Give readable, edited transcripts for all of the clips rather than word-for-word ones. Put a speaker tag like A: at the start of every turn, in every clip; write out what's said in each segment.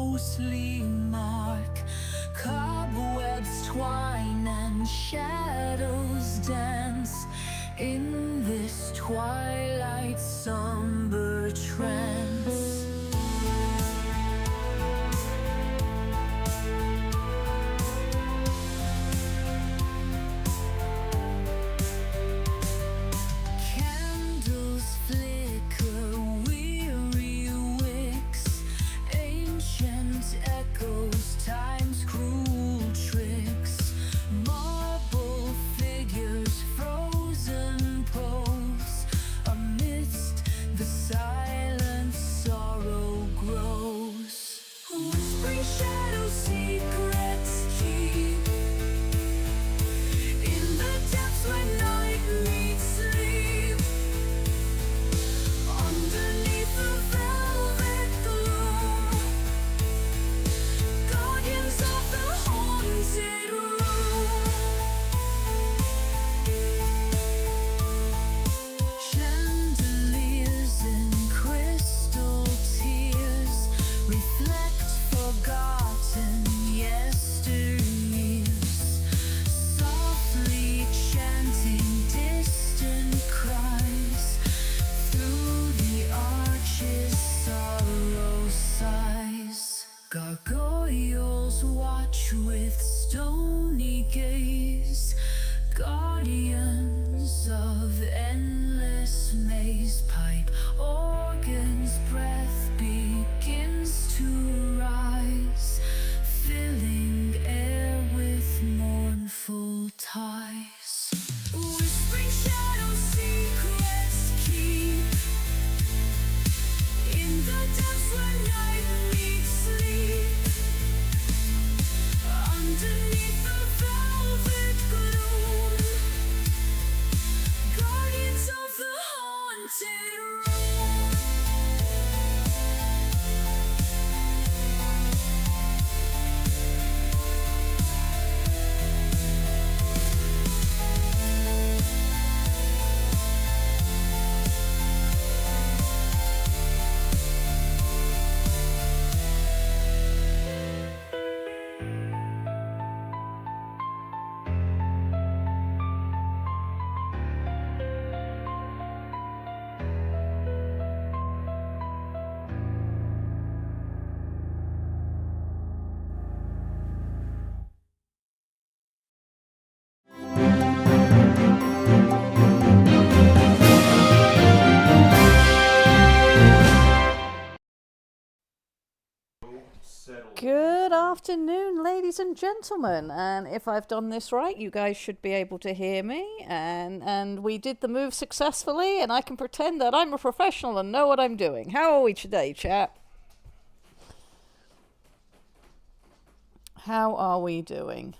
A: ghostly mark. Cobwebs twine and shadows dance in this twilight somber trance. Candles flicker, weary wicks, ancient echoes, time's cruel tricks. Marble figures, frozen pose, amidst the silence sorrow grows. Whispering shadows, secrets keep in the depths where night meets sleep. Underneath the velvet gloom, guardians of the haunted room. Chandeliers in crystal tears reflect forgotten yesteryears, softly chanting distant cries. Through the arches sorrow sighs. Gargoyles watch with stony gaze, guardians of endless maze. Pipe organ's breath begins to rise, filling air with mournful ties. Whispering shadows, secrets keep in the depths where night meets sleep. Underneath the velvet gloom, guardians of the haunted room.
B: Good afternoon, ladies and gentlemen, and if I've done this right, you guys should be able to hear me, and we did the move successfully, and I can pretend that I'm a professional and know what I'm doing. How are we today, chat? How are we doing?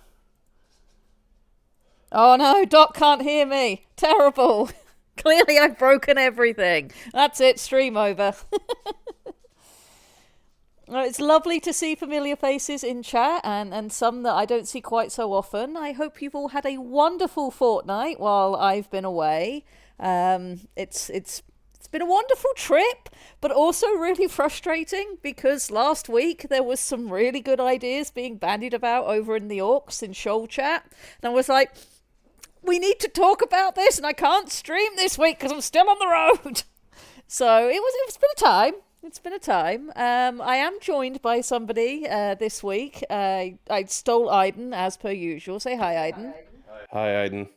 B: Oh no, Doc can't hear me. Terrible. Clearly I've broken everything. That's it, stream over. It's lovely to see familiar faces in chat and some that I don't see quite so often. I hope you've all had a wonderful fortnight while I've been away. It's been a wonderful trip, but also really frustrating because last week there was some really good ideas being bandied about over in the Orcs in Shoal chat. And I was like, we need to talk about this and I can't stream this week because I'm still on the road. So it's been a time. It's been a time. I am joined by somebody this week. I stole Aiden, as per usual. Say hi, Aiden.
C: Hi, Aiden.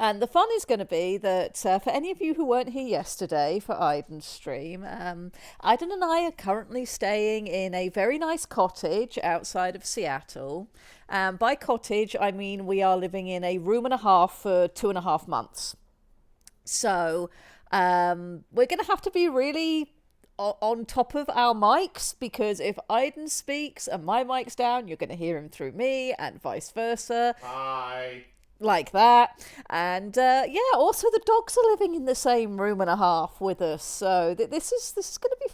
B: And the fun is going to be that for any of you who weren't here yesterday for Aiden's stream, Aiden and I are currently staying in a very nice cottage outside of Seattle. By cottage, I mean we are living in a room and a half for 2.5 months. So we're going to have to be really on top of our mics, because if Aiden speaks and my mic's down, you're going to hear him through me and vice versa.
C: Hi.
B: Like that. And also the dogs are living in the same room and a half with us, so this is gonna be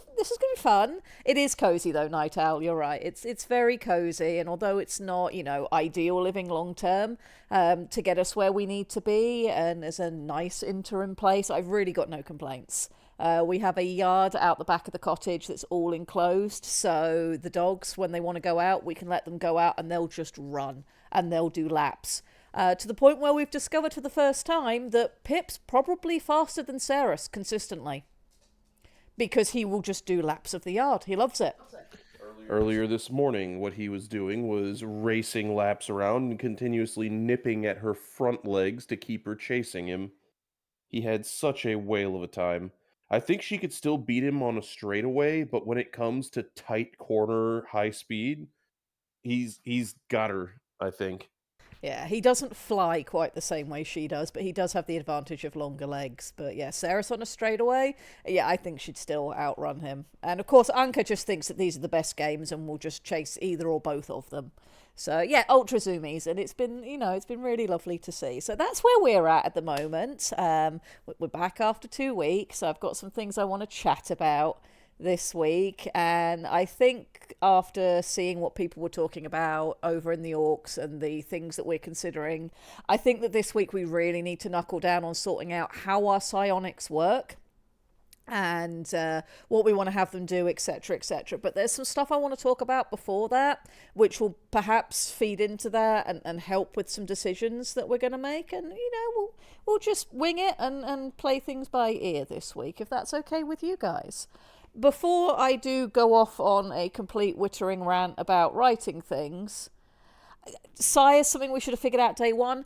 B: fun. It is cozy though, Night Owl, you're right. It's very cozy, and although it's not, ideal living long term, to get us where we need to be and as a nice interim place, I've really got no complaints. We have a yard out the back of the cottage that's all enclosed, so the dogs, when they want to go out, we can let them go out and they'll just run and they'll do laps. To the point where we've discovered for the first time that Pip's probably faster than Sarah's consistently. Because he will just do laps of the yard. He loves it.
C: Earlier this morning, what he was doing was racing laps around and continuously nipping at her front legs to keep her chasing him. He had such a whale of a time. I think she could still beat him on a straightaway, but when it comes to tight corner, high speed, he's got her, I think.
B: Yeah, he doesn't fly quite the same way she does, but he does have the advantage of longer legs. But yeah, Sarah's on a straightaway. Yeah, I think she'd still outrun him. And of course, Anka just thinks that these are the best games and will just chase either or both of them. So yeah, ultra zoomies, and it's been, it's been really lovely to see. So that's where we're at the moment. We're back after 2 weeks. I've got some things I want to chat about this week, and I think after seeing what people were talking about over in the Orcs and the things that we're considering, I think that this week we really need to knuckle down on sorting out how our psionics work and what we want to have them do, etc., etc. But there's some stuff I want to talk about before that, which will perhaps feed into that and help with some decisions that we're going to make. And, we'll just wing it and play things by ear this week, if that's okay with you guys. Before I do go off on a complete wittering rant about writing things, Psi is something we should have figured out day one.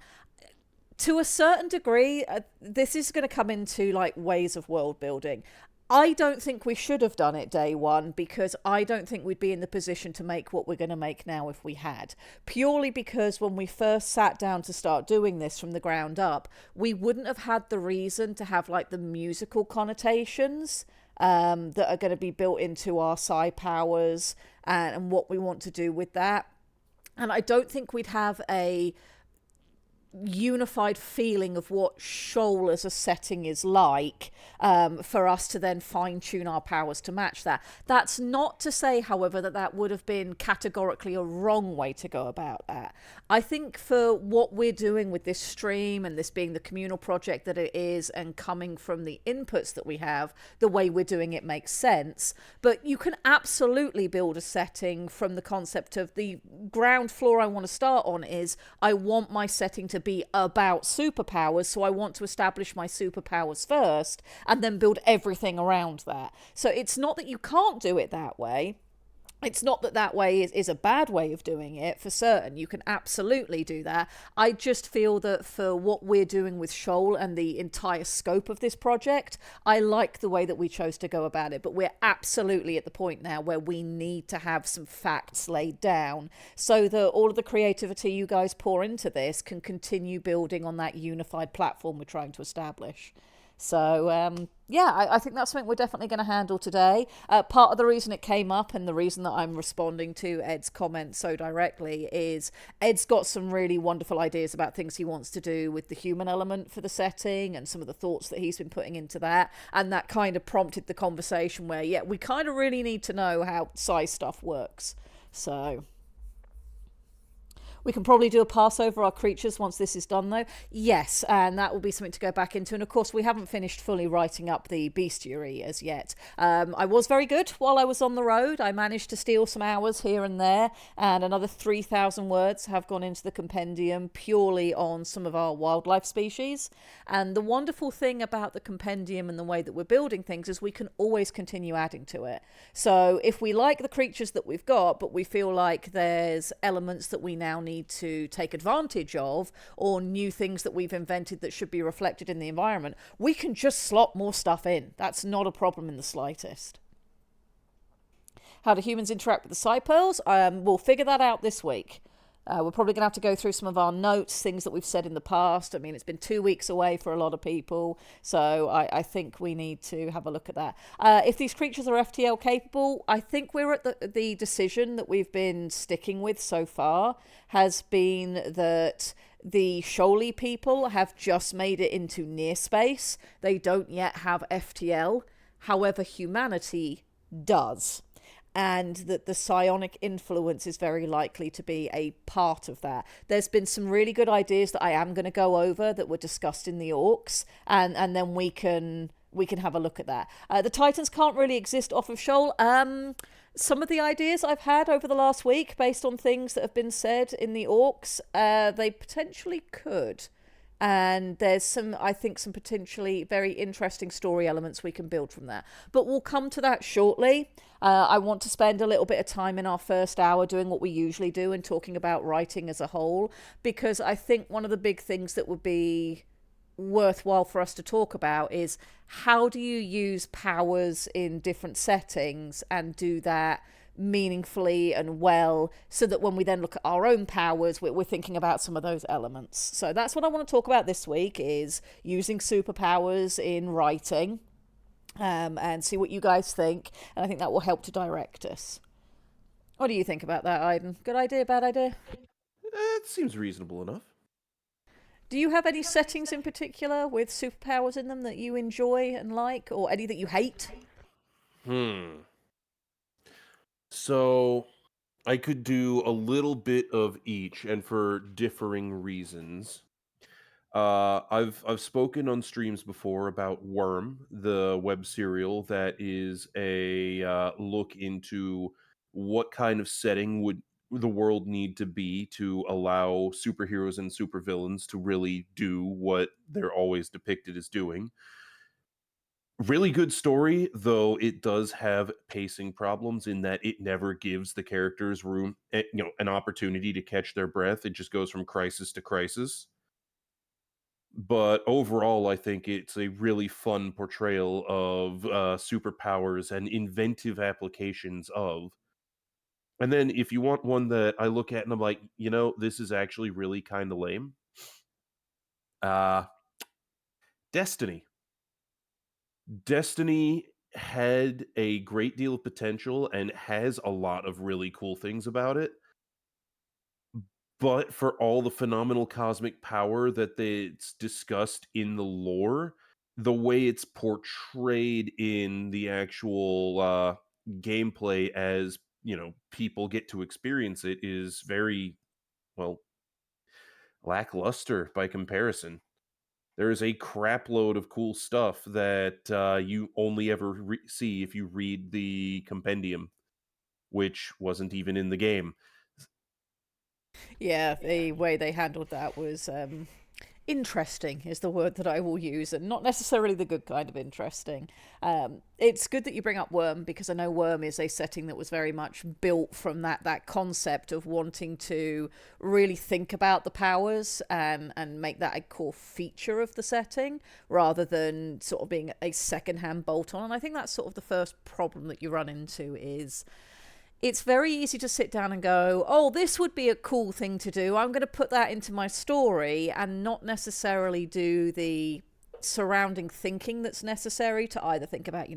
B: To a certain degree, this is going to come into like ways of world building. I don't think we should have done it day one because I don't think we'd be in the position to make what we're going to make now if we had. Purely because when we first sat down to start doing this from the ground up, we wouldn't have had the reason to have like the musical connotations that are going to be built into our psi powers and what we want to do with that. And I don't think we'd have a unified feeling of what Shoal as a setting is like for us to then fine-tune our powers to match that. That's not to say, however, that would have been categorically a wrong way to go about that. I think for what we're doing with this stream and this being the communal project that it is and coming from the inputs that we have, the way we're doing it makes sense. But you can absolutely build a setting from the concept of the ground floor I want to start on is I want my setting to be about superpowers, so I want to establish my superpowers first and then build everything around that. So it's not that you can't do it that way. It's not that way is a bad way of doing it, for certain. You can absolutely do that. I just feel that for what we're doing with Shoal and the entire scope of this project, I like the way that we chose to go about it. But we're absolutely at the point now where we need to have some facts laid down so that all of the creativity you guys pour into this can continue building on that unified platform we're trying to establish. So, I think that's something we're definitely going to handle today. Part of the reason it came up and the reason that I'm responding to Ed's comment so directly is Ed's got some really wonderful ideas about things he wants to do with the human element for the setting and some of the thoughts that he's been putting into that. And that kind of prompted the conversation where, we kind of really need to know how psi stuff works. So we can probably do a pass over our creatures once this is done, though. Yes, and that will be something to go back into. And, of course, we haven't finished fully writing up the bestiary as yet. I was very good while I was on the road. I managed to steal some hours here and there, and another 3,000 words have gone into the compendium purely on some of our wildlife species. And the wonderful thing about the compendium and the way that we're building things is we can always continue adding to it. So if we like the creatures that we've got, but we feel like there's elements that we now need to take advantage of or new things that we've invented that should be reflected in the environment, we can just slot more stuff in. That's not a problem in the slightest. How do humans interact with the psi pearls? We'll figure that out this week. We're probably going to have to go through some of our notes, things that we've said in the past. I mean, it's been 2 weeks away for a lot of people, so I think we need to have a look at that. If these creatures are FTL capable, I think we're at the decision that we've been sticking with so far has been that the Shoaly people have just made it into near space. They don't yet have FTL. However, humanity does. And that the psionic influence is very likely to be a part of that. There's been some really good ideas that I am going to go over that were discussed in the Orcs, and then we can we can have a look at that. The Titans can't really exist off of Shoal. Some of the ideas I've had over the last week, based on things that have been said in the orcs, they potentially could. And there's some, I think, some potentially very interesting story elements we can build from that. But we'll come to that shortly. I want to spend a little bit of time in our first hour doing what we usually do and talking about writing as a whole, because I think one of the big things that would be worthwhile for us to talk about is how do you use powers in different settings and do that meaningfully and well, so that when we then look at our own powers, we're thinking about some of those elements. So that's what I want to talk about this week, is using superpowers in writing, and see what you guys think, and I think that will help to direct us. What do you think about that, Aiden? Good idea, bad idea?
C: It seems reasonable enough.
B: Do you have any settings in particular with superpowers in them that you enjoy and like, or any that you hate?
C: So I could do a little bit of each, and for differing reasons. I've spoken on streams before about Worm, the web serial that is a look into what kind of setting would the world need to be to allow superheroes and supervillains to really do what they're always depicted as doing. Really good story, though it does have pacing problems in that it never gives the characters room, an opportunity to catch their breath. It just goes from crisis to crisis. But overall, I think it's a really fun portrayal of superpowers and inventive applications of. And then if you want one that I look at and I'm like, this is actually really kind of lame. Uh Destiny. Destiny had a great deal of potential and has a lot of really cool things about it. But for all the phenomenal cosmic power that it's discussed in the lore, the way it's portrayed in the actual gameplay as, people get to experience it is very, well, lackluster by comparison. There is a crap load of cool stuff that you only ever see if you read the compendium, which wasn't even in the game.
B: Yeah, the way they handled that was interesting is the word that I will use, and not necessarily the good kind of interesting. It's good that you bring up Worm, because I know Worm is a setting that was very much built from that concept of wanting to really think about the powers and make that a core feature of the setting, rather than sort of being a secondhand bolt-on. And I think that's sort of the first problem that you run into is it's very easy to sit down and go, oh, this would be a cool thing to do. I'm going to put that into my story, and not necessarily do the surrounding thinking that's necessary to either think about,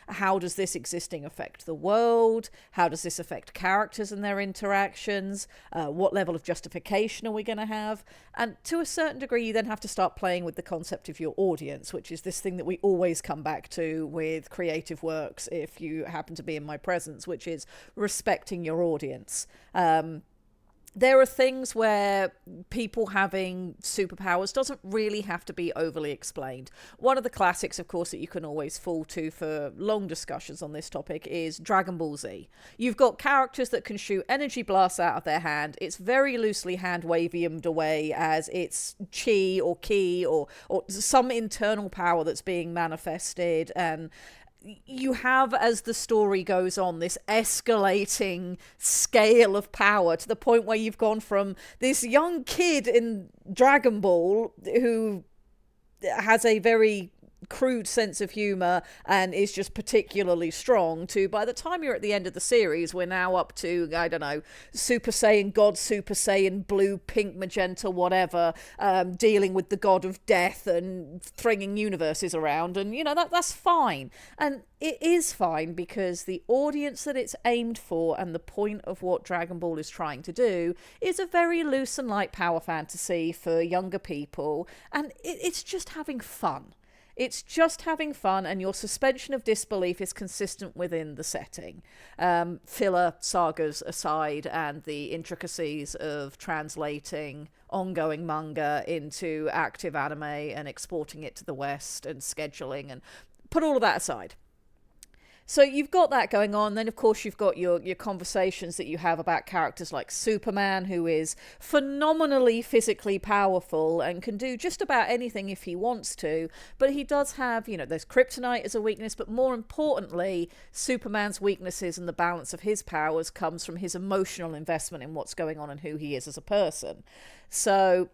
B: how does this existing affect the world? How does this affect characters and their interactions? What level of justification are we going to have? And to a certain degree, you then have to start playing with the concept of your audience, which is this thing that we always come back to with creative works, if you happen to be in my presence, which is respecting your audience. There are things where people having superpowers doesn't really have to be overly explained. One of the classics, of course, that you can always fall to for long discussions on this topic is Dragon Ball Z. You've got characters that can shoot energy blasts out of their hand. It's very loosely hand-waviumed away as it's chi or ki or some internal power that's being manifested, and you have, as the story goes on, this escalating scale of power to the point where you've gone from this young kid in Dragon Ball who has a very crude sense of humor and is just particularly strong, to by the time you're at the end of the series, we're now up to, I don't know, Super Saiyan God, Super Saiyan Blue, Pink, Magenta, whatever, dealing with the god of death and flinging universes around, and that's fine. And it is fine because the audience that it's aimed for and the point of what Dragon Ball is trying to do is a very loose and light power fantasy for younger people, and it's just having fun. It's just having fun, and your suspension of disbelief is consistent within the setting. Filler sagas aside, and the intricacies of translating ongoing manga into active anime and exporting it to the West and scheduling and put all of that aside. So you've got that going on. Then, of course, you've got your conversations that you have about characters like Superman, who is phenomenally physically powerful and can do just about anything if he wants to. But he does have, there's kryptonite as a weakness. But more importantly, Superman's weaknesses and the balance of his powers comes from his emotional investment in what's going on and who he is as a person. So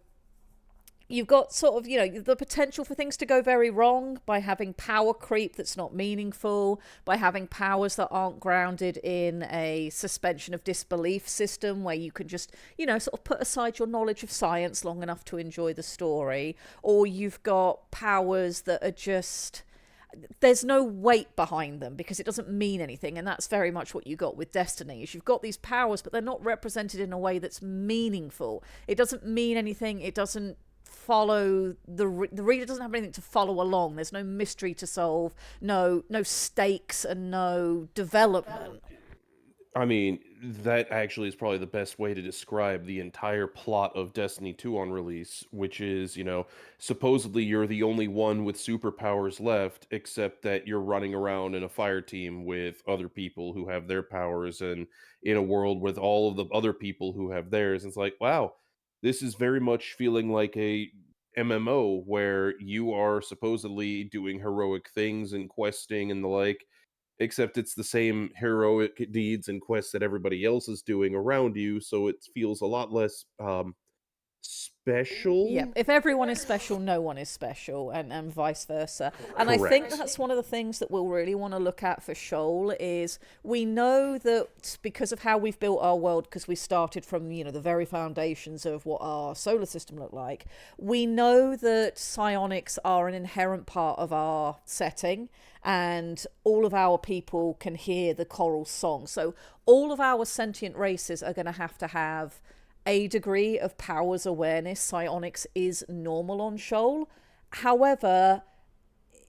B: you've got sort of, the potential for things to go very wrong by having power creep that's not meaningful, by having powers that aren't grounded in a suspension of disbelief system where you can just, sort of put aside your knowledge of science long enough to enjoy the story. Or you've got powers that are just, there's no weight behind them because it doesn't mean anything. And that's very much what you got with Destiny, is you've got these powers, but they're not represented in a way that's meaningful. It doesn't mean anything. It doesn't follow the reader doesn't have anything to follow along. There's no mystery to solve, no stakes, and no development.
C: I mean, that actually is probably the best way to describe the entire plot of Destiny 2 on release, which is, supposedly you're the only one with superpowers left, except that you're running around in a fire team with other people who have their powers, and in a world with all of the other people who have theirs. It's like, wow, this is very much feeling like a MMO where you are supposedly doing heroic things and questing and the like, except it's the same heroic deeds and quests that everybody else is doing around you, so it feels a lot less
B: Yep.
C: special.
B: If everyone is special, no one is special, and vice versa. And I think
C: Correct.
B: that's one of the things that we'll really want to look at for Shoal is we know that because of how we've built our world, because we started from, the very foundations of what our solar system looked like, we know that psionics are an inherent part of our setting, and all of our people can hear the choral song. So all of our sentient races are going to have a degree of powers awareness. Psionics is normal on Shoal. However,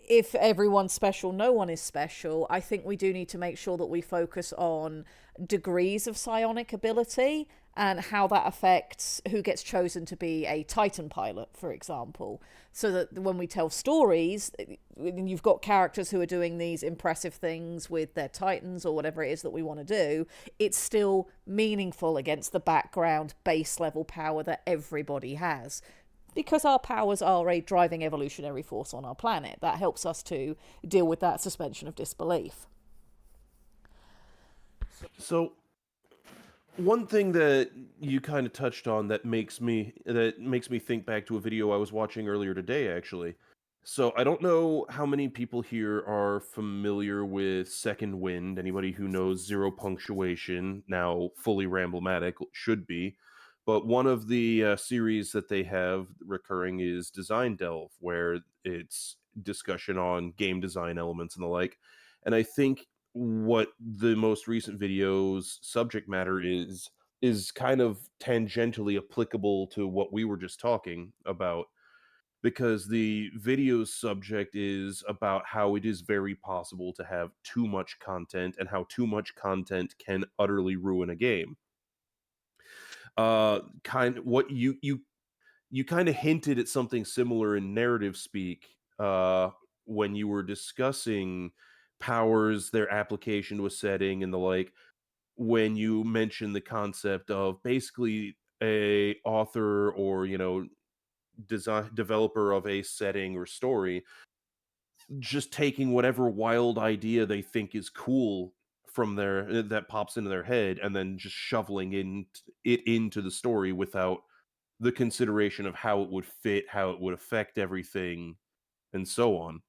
B: if everyone's special, no one is special. I think we do need to make sure that we focus on degrees of psionic ability and how that affects who gets chosen to be a Titan pilot, for example. So that when we tell stories, you've got characters who are doing these impressive things with their Titans or whatever it is that we want to do, it's still meaningful against the background base level power that everybody has, because our powers are a driving evolutionary force on our planet. That helps us to deal with that suspension of disbelief.
C: So one thing that you kind of touched on that makes me think back to a video I was watching earlier today, actually. So I don't know how many people here are familiar with Second Wind. Anybody who knows Zero Punctuation, now fully Ramblematic, should be. But one of the series that they have recurring is Design Delve, where it's discussion on game design elements and the like. And I think what the most recent video's subject matter is kind of tangentially applicable to what we were just talking about, because the video's subject is about how it is very possible to have too much content and how too much content can utterly ruin a game. Kind what you kind of hinted at something similar in narrative speak when you were discussing powers, their application to a setting and the like, when you mentioned the concept of basically a author or design developer of a setting or story just taking whatever wild idea they think is cool from their that pops into their head, and then just shoveling it into the story without the consideration of how it would fit, how it would affect everything, and so on.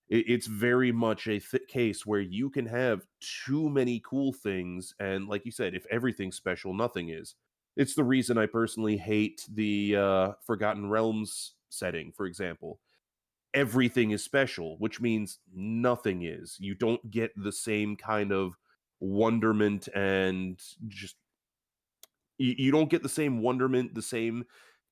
C: It's very much a case where you can have too many cool things, and like you said, if everything's special, nothing is. It's the reason I personally hate the Forgotten Realms setting, for example. Everything is special, which means nothing is. You don't get the same kind of wonderment and just you don't get the same wonderment, the same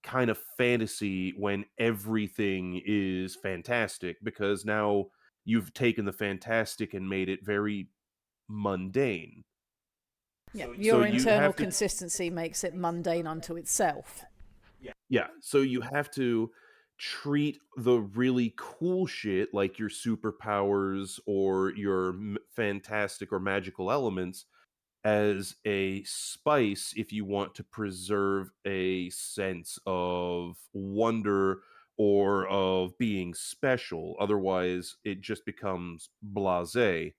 C: kind of fantasy when everything is fantastic, because now you've taken the fantastic and made it very mundane.
B: Yeah,
C: So
B: your
C: you
B: internal
C: have to
B: consistency makes it mundane unto itself.
C: yeah, so you have to treat the really cool shit like your superpowers or your fantastic or magical elements as a spice if you want to preserve a sense of wonder or of being special. Otherwise, it just becomes blasé.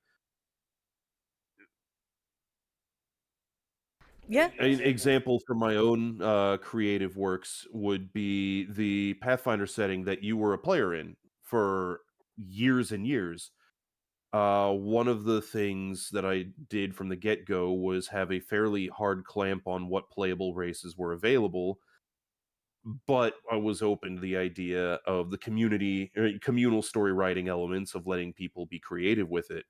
B: Yeah.
C: An example from my own creative works would be the Pathfinder setting that you were a player in for years and years. One of the things that I did from the get go was have a fairly hard clamp on what playable races were available, but I was open to the idea of the communal story writing elements of letting people be creative with it.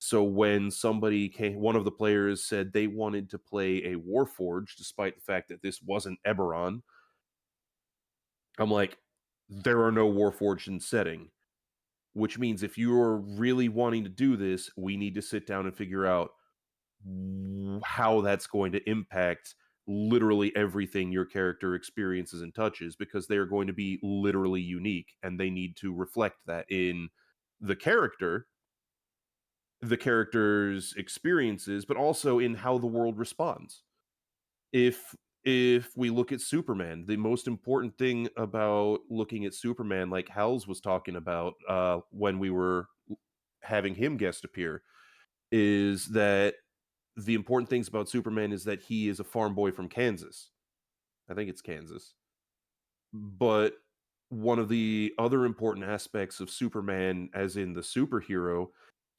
C: So when somebody came, one of the players said they wanted to play a Warforged, despite the fact that this wasn't Eberron. I'm like, there are no Warforged in setting, which means if you're really wanting to do this, we need to sit down and figure out how that's going to impact literally everything your character experiences and touches, because they're going to be literally unique and they need to reflect that in the character, the character's experiences, but also in how the world responds. If we look at Superman, the most important thing about looking at Superman, like Hals was talking about when we were having him guest appear, is that the important things about Superman is that he is a farm boy from Kansas. I think it's Kansas. But one of the other important aspects of Superman, as in the superhero,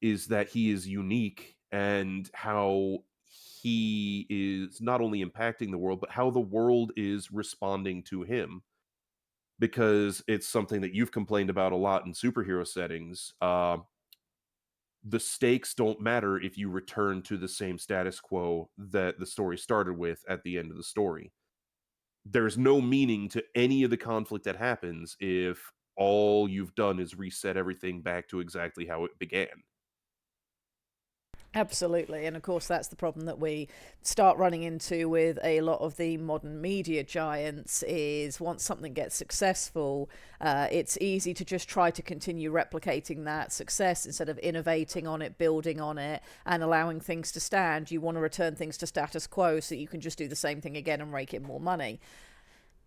C: is that he is unique and how he is not only impacting the world, but how the world is responding to him. Because it's something that you've complained about a lot in superhero settings. The stakes don't matter if you return to the same status quo that the story started with at the end of the story. There's no meaning to any of the conflict that happens if all you've done is reset everything back to exactly how it began.
B: Absolutely. And of course, that's the problem that we start running into with a lot of the modern media giants is once something gets successful, it's easy to just try to continue replicating that success instead of innovating on it, building on it, and allowing things to stand. You want to return things to status quo so you can just do the same thing again and rake in more money.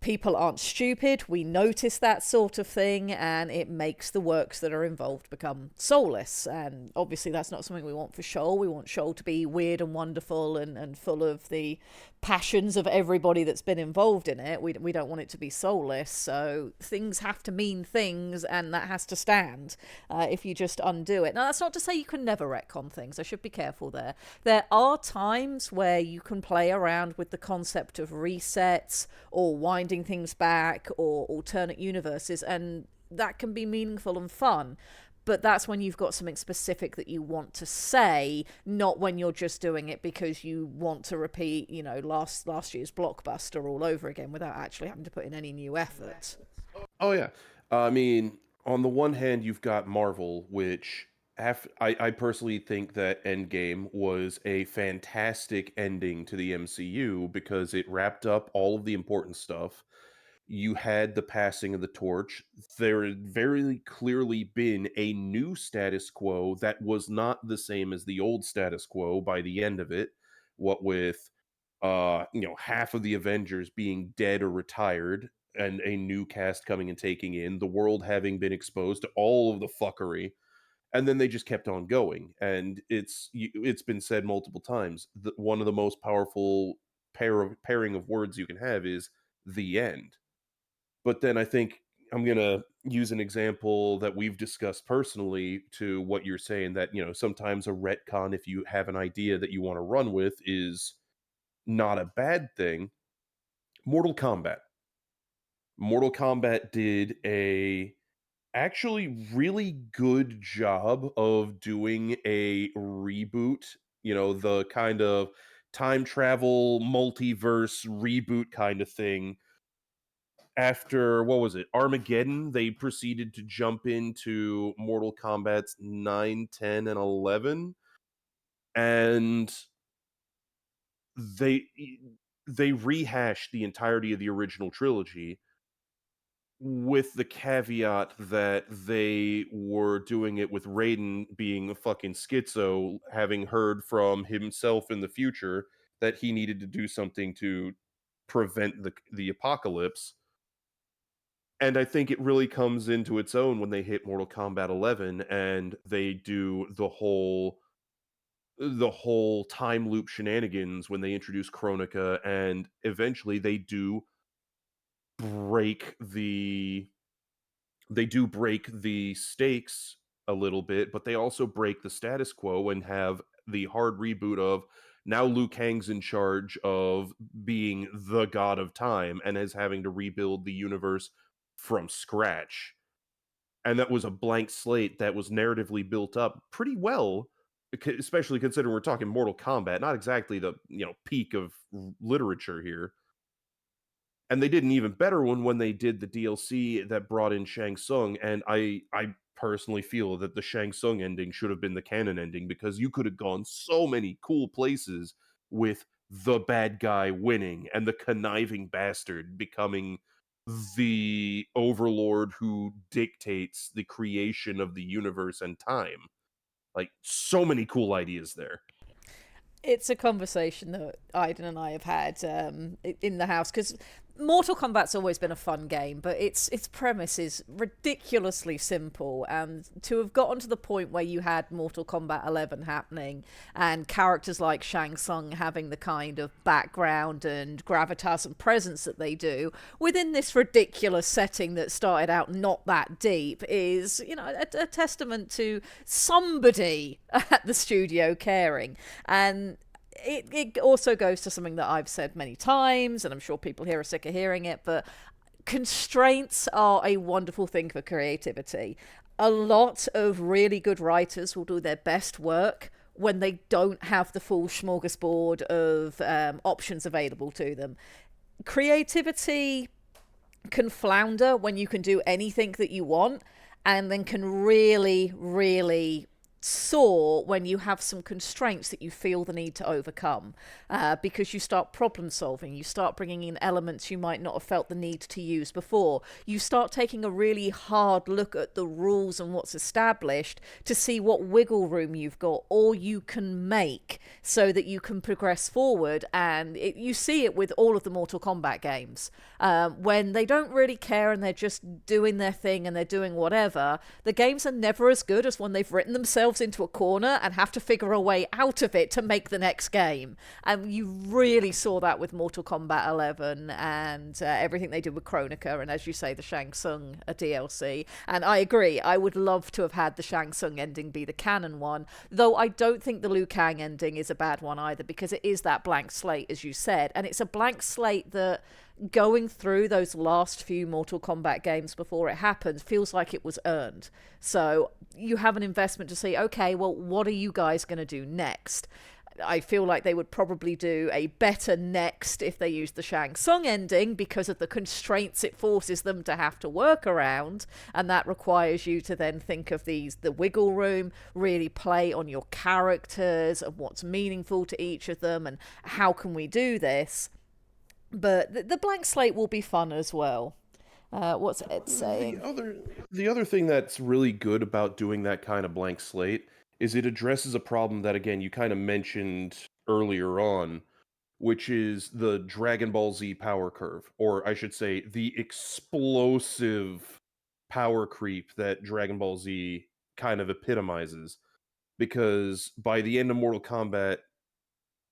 B: People aren't stupid. We notice that sort of thing, and it makes the works that are involved become soulless. And obviously, that's not something we want for Shoal. We want Shoal to be weird and wonderful and full of the passions of everybody that's been involved in it. We don't want it to be soulless. So things have to mean things, and that has to stand if you just undo it. Now, that's not to say you can never retcon things. I should be careful there. There are times where you can play around with the concept of resets or winding things back or alternate universes, and that can be meaningful and fun. But that's when you've got something specific that you want to say, not when you're just doing it because you want to repeat, last year's blockbuster all over again without actually having to put in any new effort.
C: Oh yeah. I mean, on the one hand, you've got Marvel, which I personally think that Endgame was a fantastic ending to the MCU because it wrapped up all of the important stuff. You had the passing of the torch. There had very clearly been a new status quo that was not the same as the old status quo by the end of it. What with half of the Avengers being dead or retired and a new cast coming and taking in, the world having been exposed to all of the fuckery, and then they just kept on going. And it's been said multiple times that one of the most powerful pairing of words you can have is the end. But then I think I'm gonna use an example that we've discussed personally to what you're saying, that sometimes a retcon, if you have an idea that you want to run with, is not a bad thing. Mortal Kombat. Mortal Kombat did a actually really good job of doing a reboot, the kind of time travel multiverse reboot kind of thing. After, what was it, Armageddon, they proceeded to jump into Mortal Kombat's 9, 10, and 11, and they they rehashed the entirety of the original trilogy with the caveat that they were doing it with Raiden being a fucking schizo, having heard from himself in the future that he needed to do something to prevent the apocalypse. And I think it really comes into its own when they hit Mortal Kombat 11 and they do the whole time loop shenanigans when they introduce Kronika, and eventually break the they do break the stakes a little bit, but they also break the status quo and have the hard reboot of now Liu Kang's in charge of being the god of time and is having to rebuild the universe from scratch. And that was a blank slate that was narratively built up pretty well, especially considering we're talking Mortal Kombat, not exactly the, peak of literature here. And they did an even better one when they did the DLC that brought in Shang Tsung, and I personally feel that the Shang Tsung ending should have been the canon ending, because you could have gone so many cool places with the bad guy winning and the conniving bastard becoming the overlord who dictates the creation of the universe and time. Like, so many cool ideas there.
B: It's a conversation that Aiden and I have had in the house, because Mortal Kombat's always been a fun game, but its premise is ridiculously simple. And to have gotten to the point where you had Mortal Kombat 11 happening and characters like Shang Tsung having the kind of background and gravitas and presence that they do within this ridiculous setting that started out not that deep is, a testament to somebody at the studio caring. And it also goes to something that I've said many times, and I'm sure people here are sick of hearing it, but constraints are a wonderful thing for creativity. A lot of really good writers will do their best work when they don't have the full smorgasbord of options available to them. Creativity can flounder when you can do anything that you want, and then can really, really soar when you have some constraints that you feel the need to overcome, because you start problem solving, you start bringing in elements you might not have felt the need to use before, you start taking a really hard look at the rules and what's established to see what wiggle room you've got or you can make so that you can progress forward. And you see it with all of the Mortal Kombat games, when they don't really care and they're just doing their thing and they're doing whatever. The games are never as good as when they've written themselves into a corner and have to figure a way out of it to make the next game. And you really saw that with Mortal Kombat 11 and everything they did with Kronika, and as you say, the Shang Tsung DLC. And I agree, I would love to have had the Shang Tsung ending be the canon one, though I don't think the Liu Kang ending is a bad one either, because it is that blank slate, as you said, and it's a blank slate that, going through those last few Mortal Kombat games before it happens, feels like it was earned. So you have an investment to say, okay, well, what are you guys going to do next? I feel like they would probably do a better next if they used the Shang Tsung ending, because of the constraints it forces them to have to work around, and that requires you to then think of the wiggle room, really play on your characters and what's meaningful to each of them and how can we do this. But the blank slate will be fun as well. What's Ed saying?
C: The other thing that's really good about doing that kind of blank slate is it addresses a problem that, again, you kind of mentioned earlier on, which is the Dragon Ball Z power curve, or I should say the explosive power creep that Dragon Ball Z kind of epitomizes. Because by the end of Mortal Kombat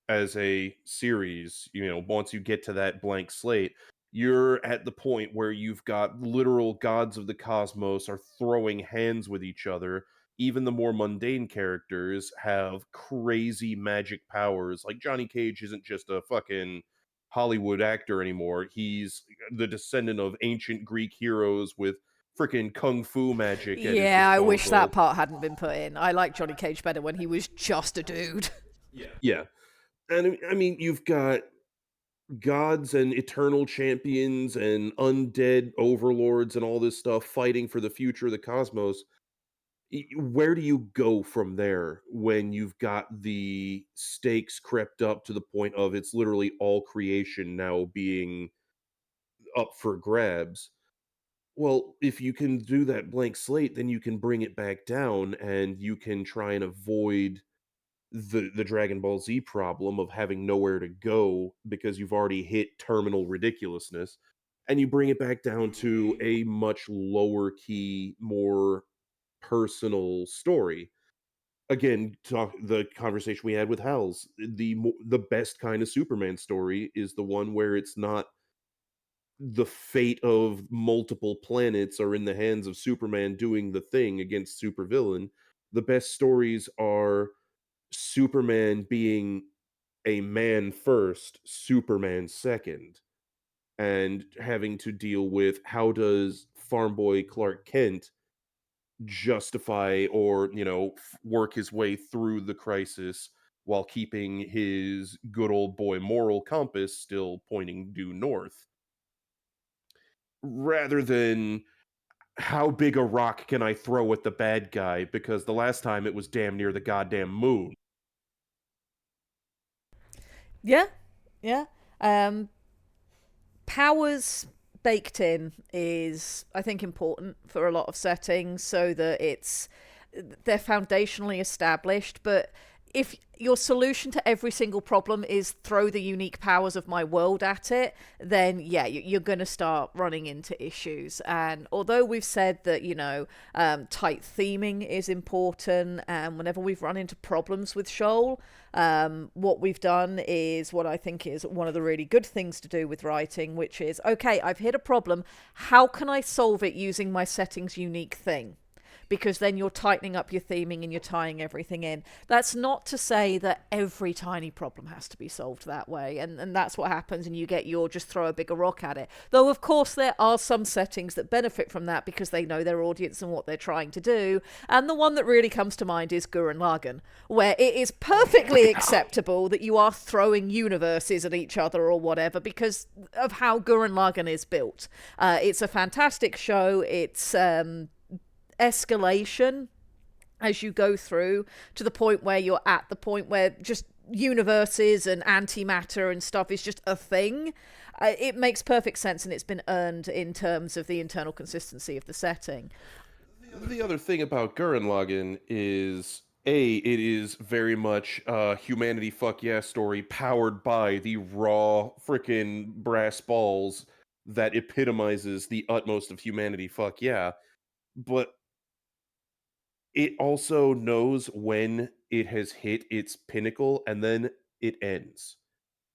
C: as a series, once you get to that blank slate, you're at the point where you've got literal gods of the cosmos are throwing hands with each other. Even the more mundane characters have crazy magic powers. Like, Johnny Cage isn't just a fucking Hollywood actor anymore. He's the descendant of ancient Greek heroes with freaking kung fu magic at his
B: Yeah, I wish that
C: disposal.
B: part hadn't been put in. I like Johnny Cage better when he was just a dude.
C: Yeah. And I mean, you've got gods and eternal champions and undead overlords and all this stuff fighting for the future of the cosmos. Where do you go from there when you've got the stakes crept up to the point of it's literally all creation now being up for grabs? Well, if you can do that blank slate, then you can bring it back down and you can try and avoid the Dragon Ball Z problem of having nowhere to go because you've already hit terminal ridiculousness, and you bring it back down to a much lower key, more personal story. Again, talk the conversation we had with Hal's, the best kind of Superman story is the one where it's not the fate of multiple planets are in the hands of Superman doing the thing against supervillain. The best stories are Superman being a man first, Superman second, and having to deal with how does farm boy Clark Kent justify or, work his way through the crisis while keeping his good old boy moral compass still pointing due north, rather than how big a rock can I throw at the bad guy because the last time it was damn near the goddamn moon.
B: Yeah, yeah. Um, Powers baked in is, I think, important for a lot of settings so that they're foundationally established. But if your solution to every single problem is throw the unique powers of my world at it, then yeah, you're going to start running into issues. And although we've said that, tight theming is important, and whenever we've run into problems with Shoal, what we've done is what I think is one of the really good things to do with writing, which is, okay, I've hit a problem. How can I solve it using my setting's unique thing? Because then you're tightening up your theming and you're tying everything in. That's not to say that every tiny problem has to be solved that way, and that's what happens, and you get your just throw a bigger rock at it. Though, of course, there are some settings that benefit from that because they know their audience and what they're trying to do, and the one that really comes to mind is Gurren Lagann, where it is perfectly acceptable that you are throwing universes at each other or whatever because of how Gurren Lagann is built. It's a fantastic show. It's escalation as you go through to the point where you're at the point where just universes and antimatter and stuff is just a thing. It makes perfect sense, and it's been earned in terms of the internal consistency of the setting.
C: The other thing about Gurren Lagann is it is very much a humanity fuck yeah story powered by the raw freaking brass balls that epitomizes the utmost of humanity fuck yeah. But it also knows when it has hit its pinnacle and then it ends.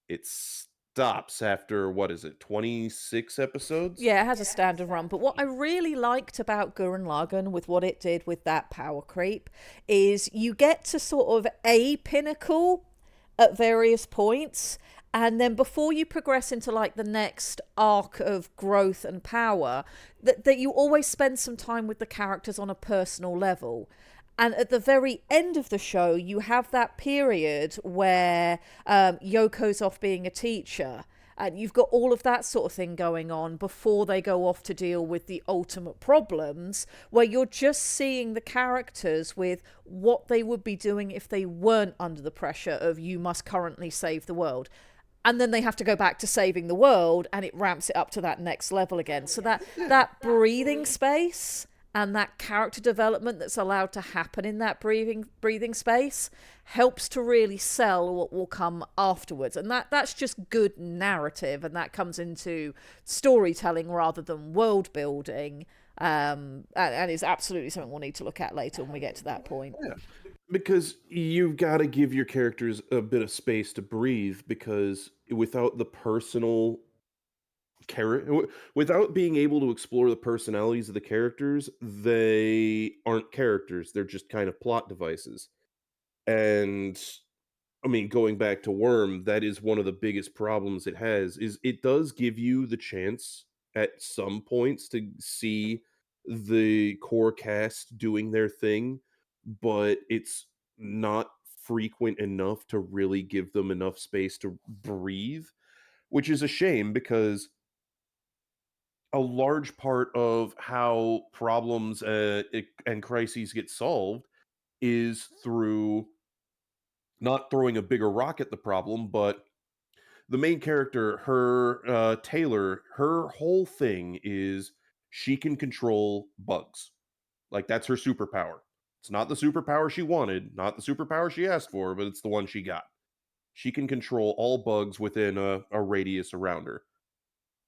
C: It stops after what is it, 26 episodes?
B: Yeah, it has a standard run. But what I really liked about Gurren Lagann with what it did with that power creep is you get to sort of a pinnacle at various points. And then before you progress into like the next arc of growth and power, that you always spend some time with the characters on a personal level. And at the very end of the show, you have that period where Yoko's off being a teacher. And you've got all of that sort of thing going on before they go off to deal with the ultimate problems, where you're just seeing the characters with what they would be doing if they weren't under the pressure of you must currently save the world. And then they have to go back to saving the world, and it ramps it up to that next level again. So that breathing space and that character development that's allowed to happen in that breathing space helps to really sell what will come afterwards. And that's just good narrative, and that comes into storytelling rather than world building. And is absolutely something we'll need to look at later when we get to that point.
C: Yeah. Because you've got to give your characters a bit of space to breathe because without the personal without being able to explore the personalities of the characters, they aren't characters. They're just kind of plot devices. And I mean, going back to Worm, that is one of the biggest problems it has is it does give you the chance at some points to see the core cast doing their thing, but it's not frequent enough to really give them enough space to breathe, which is a shame because a large part of how problems and crises get solved is through not throwing a bigger rock at the problem, but the main character, her Taylor, her whole thing is She can control bugs. Like, that's her superpower. It's not the superpower she wanted, not the superpower she asked for, but it's the one she got. She can control all bugs within a radius around her.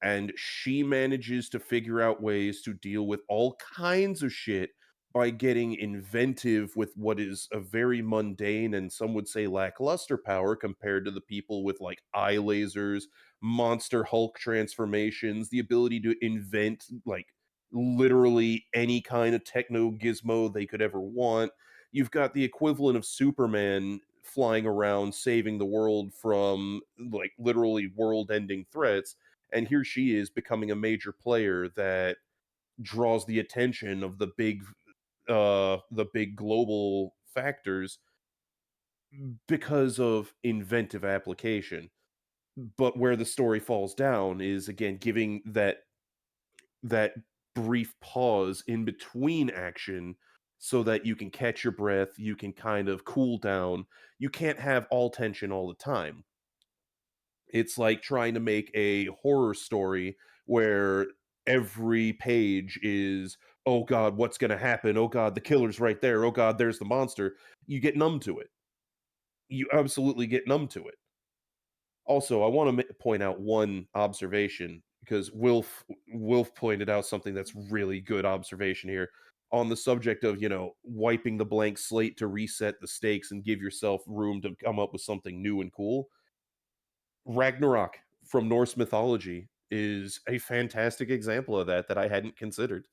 C: And she manages to figure out ways to deal with all kinds of shit by getting inventive with what is a very mundane and some would say lackluster power compared to the people with like eye lasers, monster Hulk transformations, the ability to invent like literally any kind of techno gizmo they could ever want. You've got the equivalent of Superman flying around saving the world from like literally world ending threats, and here she is becoming a major player that draws the attention of the big global factors because of inventive application. But where the story falls down is again giving that brief pause in between action so that you can catch your breath, you can kind of cool down. You can't have all tension all the time. It's like trying to make a horror story where every page is, "Oh god, what's gonna happen? Oh god, the killer's right there. Oh god, there's the monster." You get numb to it. You absolutely get numb to it. Also, I wanna point out one observation because Wilf pointed out something that's really good observation here on the subject of, wiping the blank slate to reset the stakes and give yourself room to come up with something new and cool. Ragnarok from Norse mythology is a fantastic example of that I hadn't considered.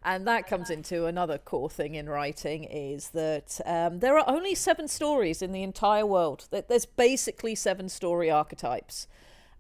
B: And that comes into another core thing in writing is that there are only 7 stories in the entire world. There's basically 7 story archetypes.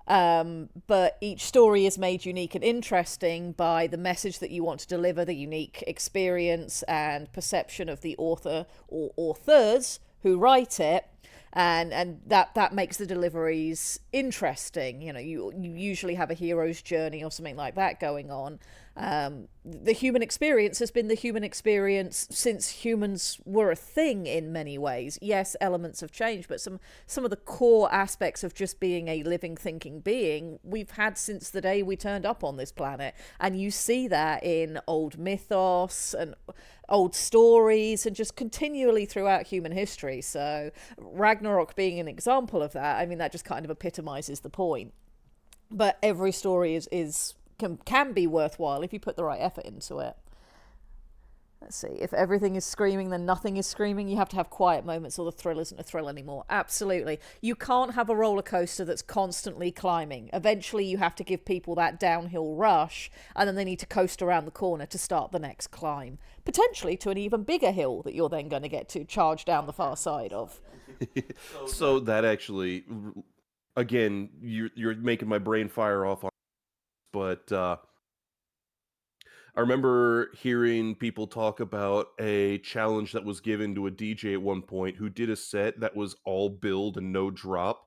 B: But each story is made unique and interesting by the message that you want to deliver, the unique experience and perception of the author or authors who write it. And that makes the deliveries interesting. You usually have a hero's journey or something like that going on. The human experience has been the human experience since humans were a thing in many ways. Yes, elements have changed, but some of the core aspects of just being a living, thinking being we've had since the day we turned up on this planet. And you see that in old mythos and old stories and just continually throughout human history. So Ragnarok being an example of that, I mean, that just kind of epitomizes the point. But every story can be worthwhile if you put the right effort into it. Let's see. If everything is screaming, then nothing is screaming. You have to have quiet moments or the thrill isn't a thrill anymore. Absolutely. You can't have a roller coaster that's constantly climbing. Eventually, you have to give people that downhill rush, and then they need to coast around the corner to start the next climb. Potentially to an even bigger hill that you're then going to get to charge down the far side of.
C: So that actually, again, you're making my brain fire off on, but I remember hearing people talk about a challenge that was given to a DJ at one point who did a set that was all build and no drop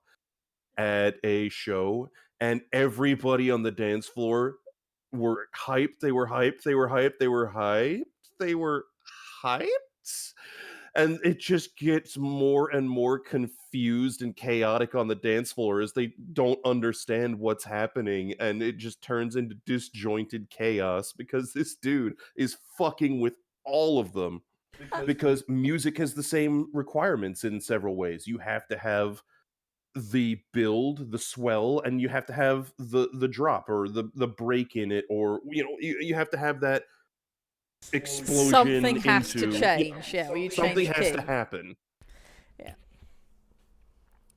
C: at a show, and everybody on the dance floor were hyped. They were hyped. They were hyped. They were hyped. They were hyped. And it just gets more and more confused and chaotic on the dance floor as they don't understand what's happening, and it just turns into disjointed chaos because this dude is fucking with all of them because music has the same requirements in several ways. You have to have the build, the swell, and you have to have the drop or the break in it, or you have to have that explosion
B: Something has
C: into
B: to change, yeah, or you
C: something
B: change
C: has
B: key.
C: to happen.
B: Yeah.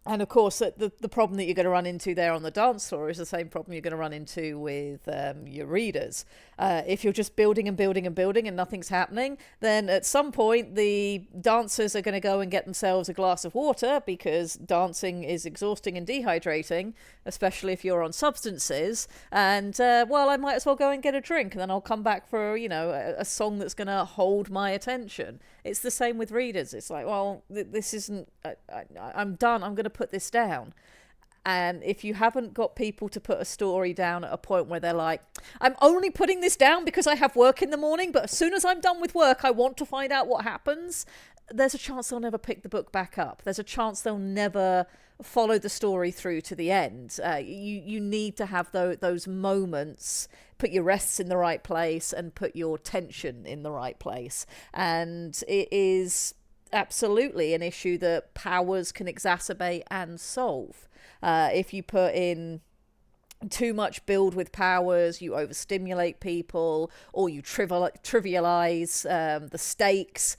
B: And of course, the problem that you're going to run into there on the dance floor is the same problem you're going to run into with your readers. If you're just building and building and building and nothing's happening, then at some point the dancers are going to go and get themselves a glass of water because dancing is exhausting and dehydrating, especially if you're on substances. And, well, I might as well go and get a drink and then I'll come back for, a song that's going to hold my attention. It's the same with readers. It's like, well, this isn't... I'm done. I'm going to put this down. And if you haven't got people to put a story down at a point where they're like, I'm only putting this down because I have work in the morning, but as soon as I'm done with work, I want to find out what happens, there's a chance they'll never pick the book back up. There's a chance they'll never follow the story through to the end. You need to have those moments, put your rests in the right place and put your tension in the right place. And it is absolutely an issue that powers can exacerbate and solve. If you put in too much build with powers, you overstimulate people, or you trivialize the stakes,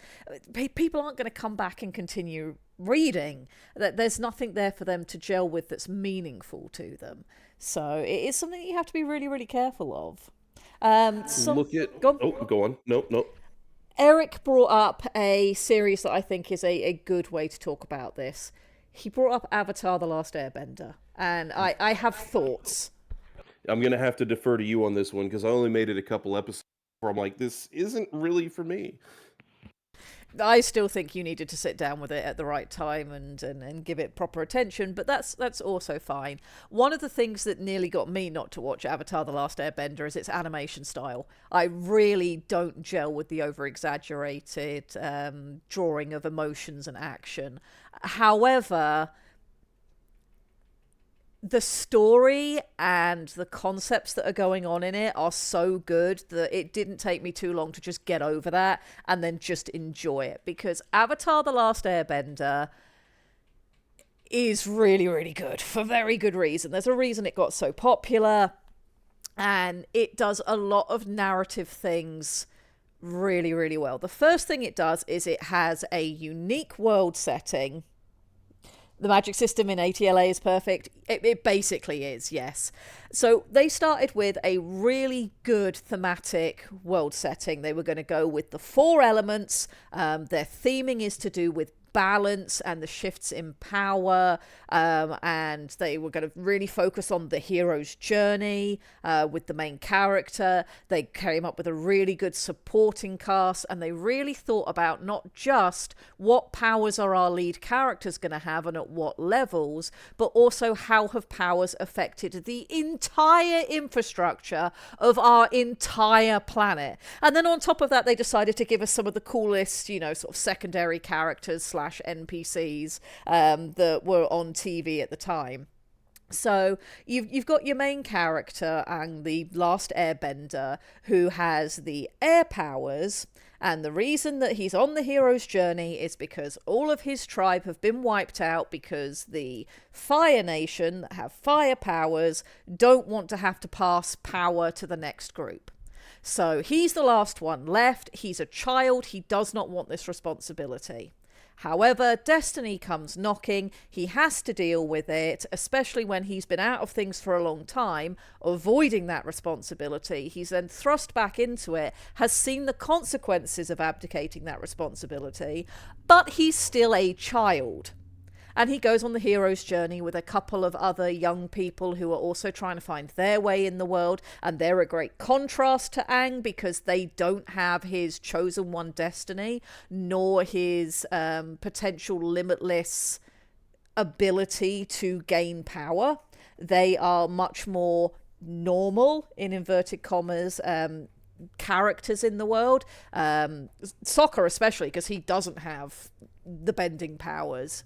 B: people aren't going to come back and continue reading. There's nothing there for them to gel with that's meaningful to them. So it is something that you have to be really, really careful of.
C: Go on. No.
B: Eric brought up a series that I think is a good way to talk about this. He brought up Avatar: The Last Airbender, and I have thoughts.
C: I'm going to have to defer to you on this one because I only made it a couple episodes where I'm like, this isn't really for me.
B: I still think you needed to sit down with it at the right time and give it proper attention, but that's also fine. One of the things that nearly got me not to watch Avatar: The Last Airbender is its animation style. I really don't gel with the over-exaggerated drawing of emotions and action. However, the story and the concepts that are going on in it are so good that it didn't take me too long to just get over that and then just enjoy it, because Avatar: The Last Airbender is really, really good for very good reason. There's a reason it got so popular, and it does a lot of narrative things really, really well. The first thing it does is it has a unique world setting. The magic system in ATLA is perfect. It basically is, yes. So they started with a really good thematic world setting. They were going to go with the 4 elements. Their theming is to do with balance and the shifts in power, and they were going to really focus on the hero's journey with the main character. They came up with a really good supporting cast, and they really thought about not just what powers are our lead characters going to have and at what levels, but also how have powers affected the entire infrastructure of our entire planet. And then on top of that, they decided to give us some of the coolest, sort of secondary characters / NPCs that were on TV at the time. So you've got your main character and the last airbender who has the air powers, and the reason that he's on the hero's journey is because all of his tribe have been wiped out because the Fire Nation that have fire powers don't want to have to pass power to the next group. So he's the last one left. He's a child. He does not want this responsibility. However, destiny comes knocking. He has to deal with it, especially when he's been out of things for a long time, avoiding that responsibility. He's then thrust back into it, has seen the consequences of abdicating that responsibility, but he's still a child. And he goes on the hero's journey with a couple of other young people who are also trying to find their way in the world. And they're a great contrast to Aang because they don't have his chosen one destiny, nor his potential limitless ability to gain power. They are much more normal, in inverted commas, characters in the world. Sokka especially, because he doesn't have the bending powers.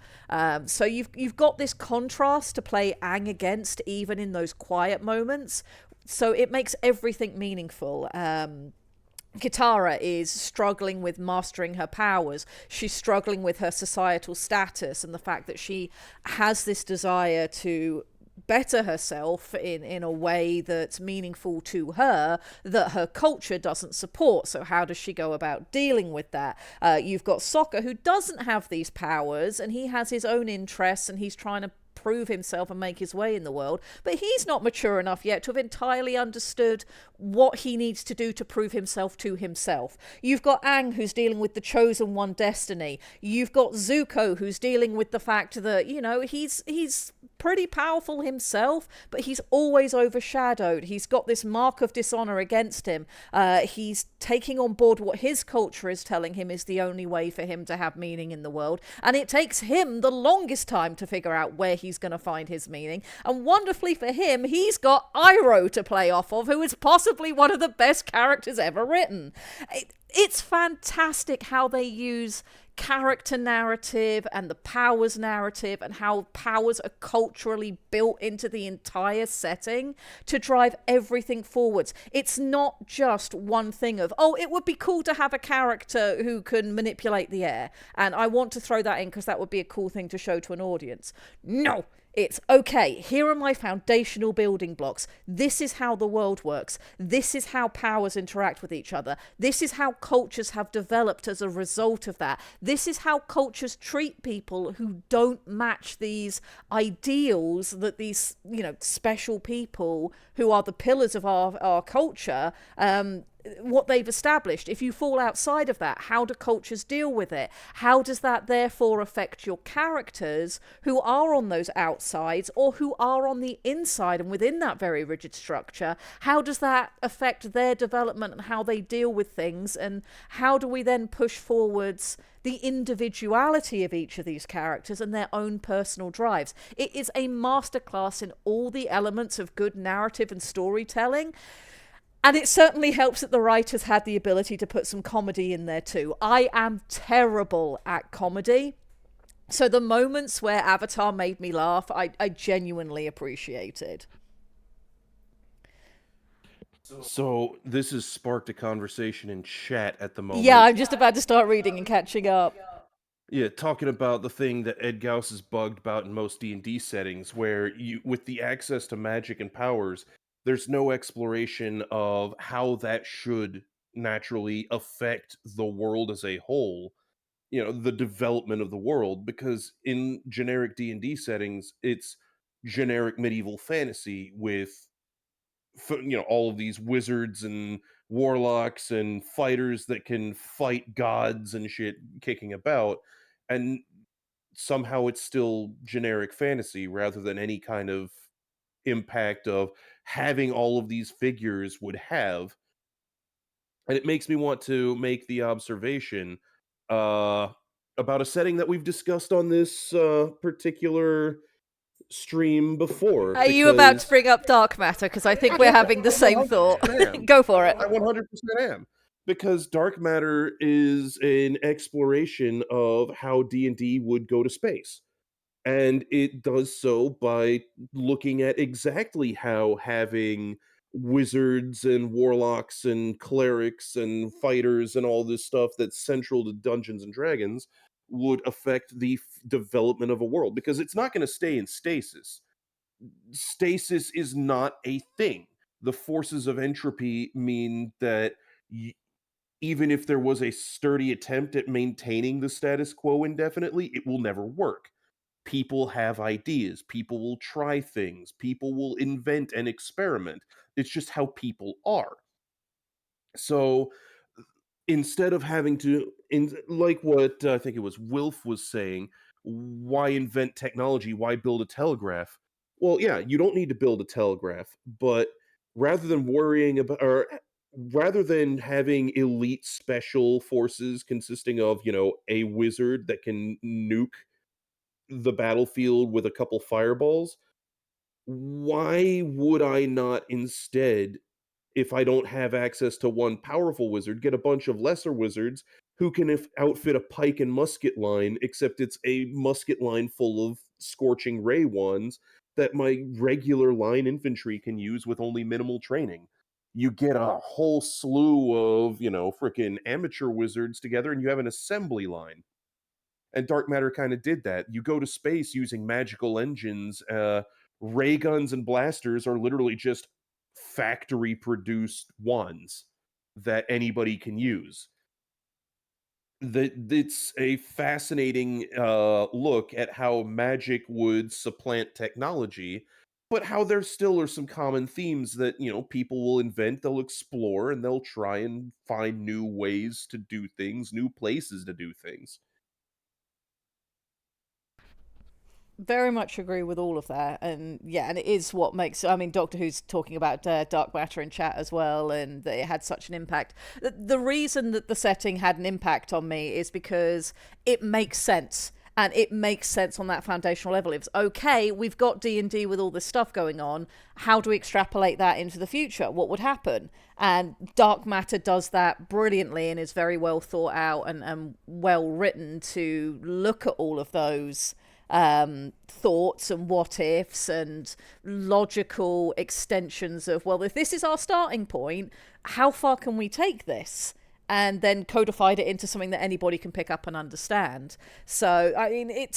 B: So you've got this contrast to play Aang against, even in those quiet moments. So it makes everything meaningful. Kitara is struggling with mastering her powers. She's struggling with her societal status and the fact that she has this desire to better herself in a way that's meaningful to her that her culture doesn't support. So how does she go about dealing with that? You've got Sokka, who doesn't have these powers, and he has his own interests, and he's trying to prove himself and make his way in the world, but he's not mature enough yet to have entirely understood what he needs to do to prove himself to himself. You've got Aang, who's dealing with the chosen one destiny. You've got Zuko, who's dealing with the fact that, he's pretty powerful himself, but he's always overshadowed. He's got this mark of dishonor against him. He's taking on board what his culture is telling him is the only way for him to have meaning in the world, and it takes him the longest time to figure out where he's going to find his meaning. And wonderfully for him, he's got Iroh to play off of, who is possibly one of the best characters ever written. it's fantastic how they use character narrative and the powers narrative and how powers are culturally built into the entire setting to drive everything forwards. It's not just one thing of, oh, it would be cool to have a character who can manipulate the air, and I want to throw that in because that would be a cool thing to show to an audience. No, it's okay, here are my foundational building blocks. This is how the world works. This is how powers interact with each other. This is how cultures have developed as a result of that. This is how cultures treat people who don't match these ideals that these, special people who are the pillars of our culture, what they've established. If you fall outside of that, how do cultures deal with it? How does that therefore affect your characters who are on those outsides or who are on the inside and within that very rigid structure? How does that affect their development and how they deal with things? And how do we then push forwards the individuality of each of these characters and their own personal drives? It is a masterclass in all the elements of good narrative and storytelling. And it certainly helps that the writers had the ability to put some comedy in there too. I am terrible at comedy. So the moments where Avatar made me laugh, I genuinely appreciated.
C: So this has sparked a conversation in chat at the moment.
B: Yeah, I'm just about to start reading and catching up.
C: Yeah, talking about the thing that Ed Gauss is bugged about in most D&D settings, where you, with the access to magic and powers, there's no exploration of how that should naturally affect the world as a whole, the development of the world, because in generic D&D settings, it's generic medieval fantasy with all of these wizards and warlocks and fighters that can fight gods and shit kicking about, and somehow it's still generic fantasy rather than any kind of impact of having all of these figures would have. And it makes me want to make the observation uh about a setting that we've discussed on this particular stream before.
B: Are you about to bring up dark matter? Because I think we're having the same thought. Go for it.
C: I 100% am. Because dark matter is an exploration of how D&D would go to space. And it does so by looking at exactly how having wizards and warlocks and clerics and fighters and all this stuff that's central to Dungeons and Dragons would affect the development of a world, because it's not going to stay in stasis. Stasis is not a thing. The forces of entropy mean that even if there was a sturdy attempt at maintaining the status quo indefinitely, it will never work. People have ideas, people will try things, people will invent and experiment. It's just how people are. So instead of having to, like what I think it was Wilf was saying, why invent technology? Why build a telegraph? Well, yeah, you don't need to build a telegraph, but rather than worrying about, or rather than having elite special forces consisting of, a wizard that can nuke the battlefield with a couple fireballs, why would I not instead, if I don't have access to one powerful wizard, get a bunch of lesser wizards who can outfit a pike and musket line, except it's a musket line full of scorching ray wands that my regular line infantry can use with only minimal training. You get a whole slew of, freaking amateur wizards together and you have an assembly line. And dark matter kind of did that. You go to space using magical engines. Ray guns and blasters are literally just factory produced wands that anybody can use. It's a fascinating look at how magic would supplant technology, but how there still are some common themes that people will invent, they'll explore, and they'll try and find new ways to do things, new places to do things.
B: Very much agree with all of that, and yeah, and it is what makes, I mean, Doctor Who's talking about dark matter in chat as well, and that it had such an impact. The reason that the setting had an impact on me is because it makes sense. And it makes sense on that foundational level. It's okay, we've got D&D with all this stuff going on. How do we extrapolate that into the future? What would happen? And Dark Matter does that brilliantly and is very well thought out and well written to look at all of those thoughts and what ifs and logical extensions of, well, if this is our starting point, how far can we take this? And then codified it into something that anybody can pick up and understand. So, I mean,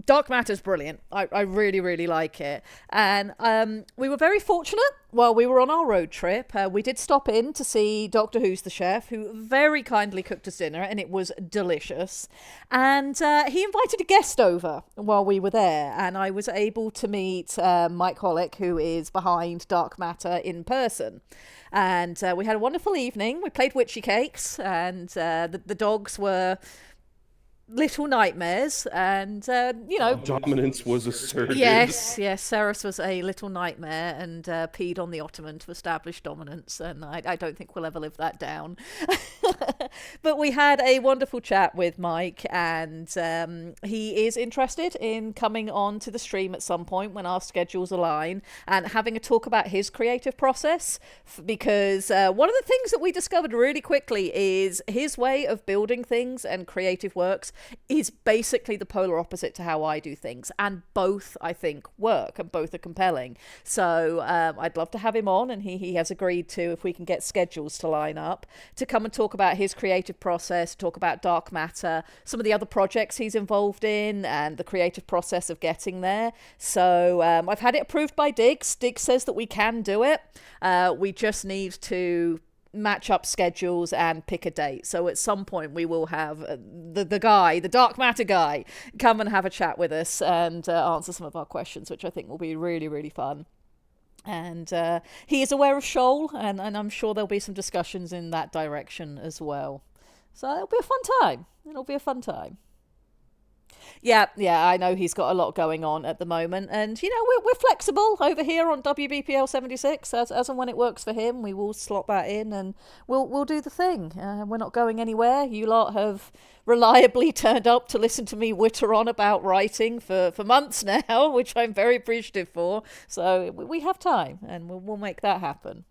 B: Dark Matter's brilliant. I really, really like it. And we were very fortunate while we were on our road trip. We did stop in to see Doctor Who's the chef, who very kindly cooked us dinner, and it was delicious. And he invited a guest over while we were there, and I was able to meet Mike Hollick, who is behind Dark Matter, in person. And we had a wonderful evening. We played witchy cakes, and the dogs were little nightmares, and
C: Dominance was asserted.
B: Yes, Ceres was a little nightmare and peed on the ottoman to establish dominance, and I don't think we'll ever live that down. But we had a wonderful chat with Mike, and he is interested in coming on to the stream at some point when our schedules align and having a talk about his creative process, because one of the things that we discovered really quickly is his way of building things and creative works is basically the polar opposite to how I do things, and both I think work and both are compelling. So I'd love to have him on, and he has agreed to, if we can get schedules to line up, to come and talk about his creative process, talk about Dark Matter, some of the other projects he's involved in, and the creative process of getting there. So I've had it approved by Diggs. Diggs says that we can do it. We just need to match up schedules and pick a date. So at some point we will have the Dark Matter guy, come and have a chat with us and answer some of our questions, which I think will be really, really fun. And he is aware of Shoal, and I'm sure there'll be some discussions in that direction as well. So it'll be a fun time. It'll be a fun time. Yeah, I know he's got a lot going on at the moment, and we're flexible over here on WBPL 76. As and when it works for him, we will slot that in, and we'll do the thing. We're not going anywhere. You lot have reliably turned up to listen to me witter on about writing for months now, which I'm very appreciative for. So we have time, and we'll make that happen.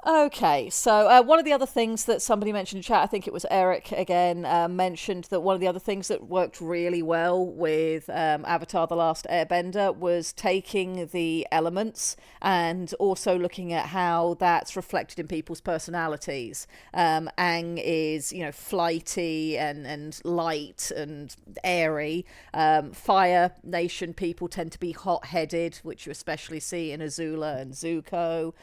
B: Okay, so one of the other things that somebody mentioned in chat, I think it was Eric again, mentioned that one of the other things that worked really well with Avatar: The Last Airbender was taking the elements and also looking at how that's reflected in people's personalities. Aang is, flighty and light and airy. Fire Nation people tend to be hot-headed, which you especially see in Azula and Zuko.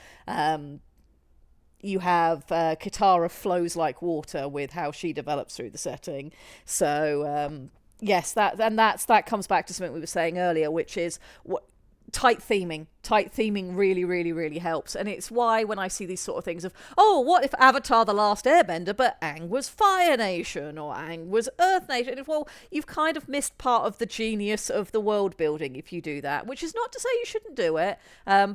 B: You have Katara flows like water with how she develops through the setting. So yes, that comes back to something we were saying earlier, which is tight theming. Tight theming really, really, really helps. And it's why when I see these sort of things of, what if Avatar: The Last Airbender, but Aang was Fire Nation or Aang was Earth Nation? Well, you've kind of missed part of the genius of the world building if you do that, which is not to say you shouldn't do it.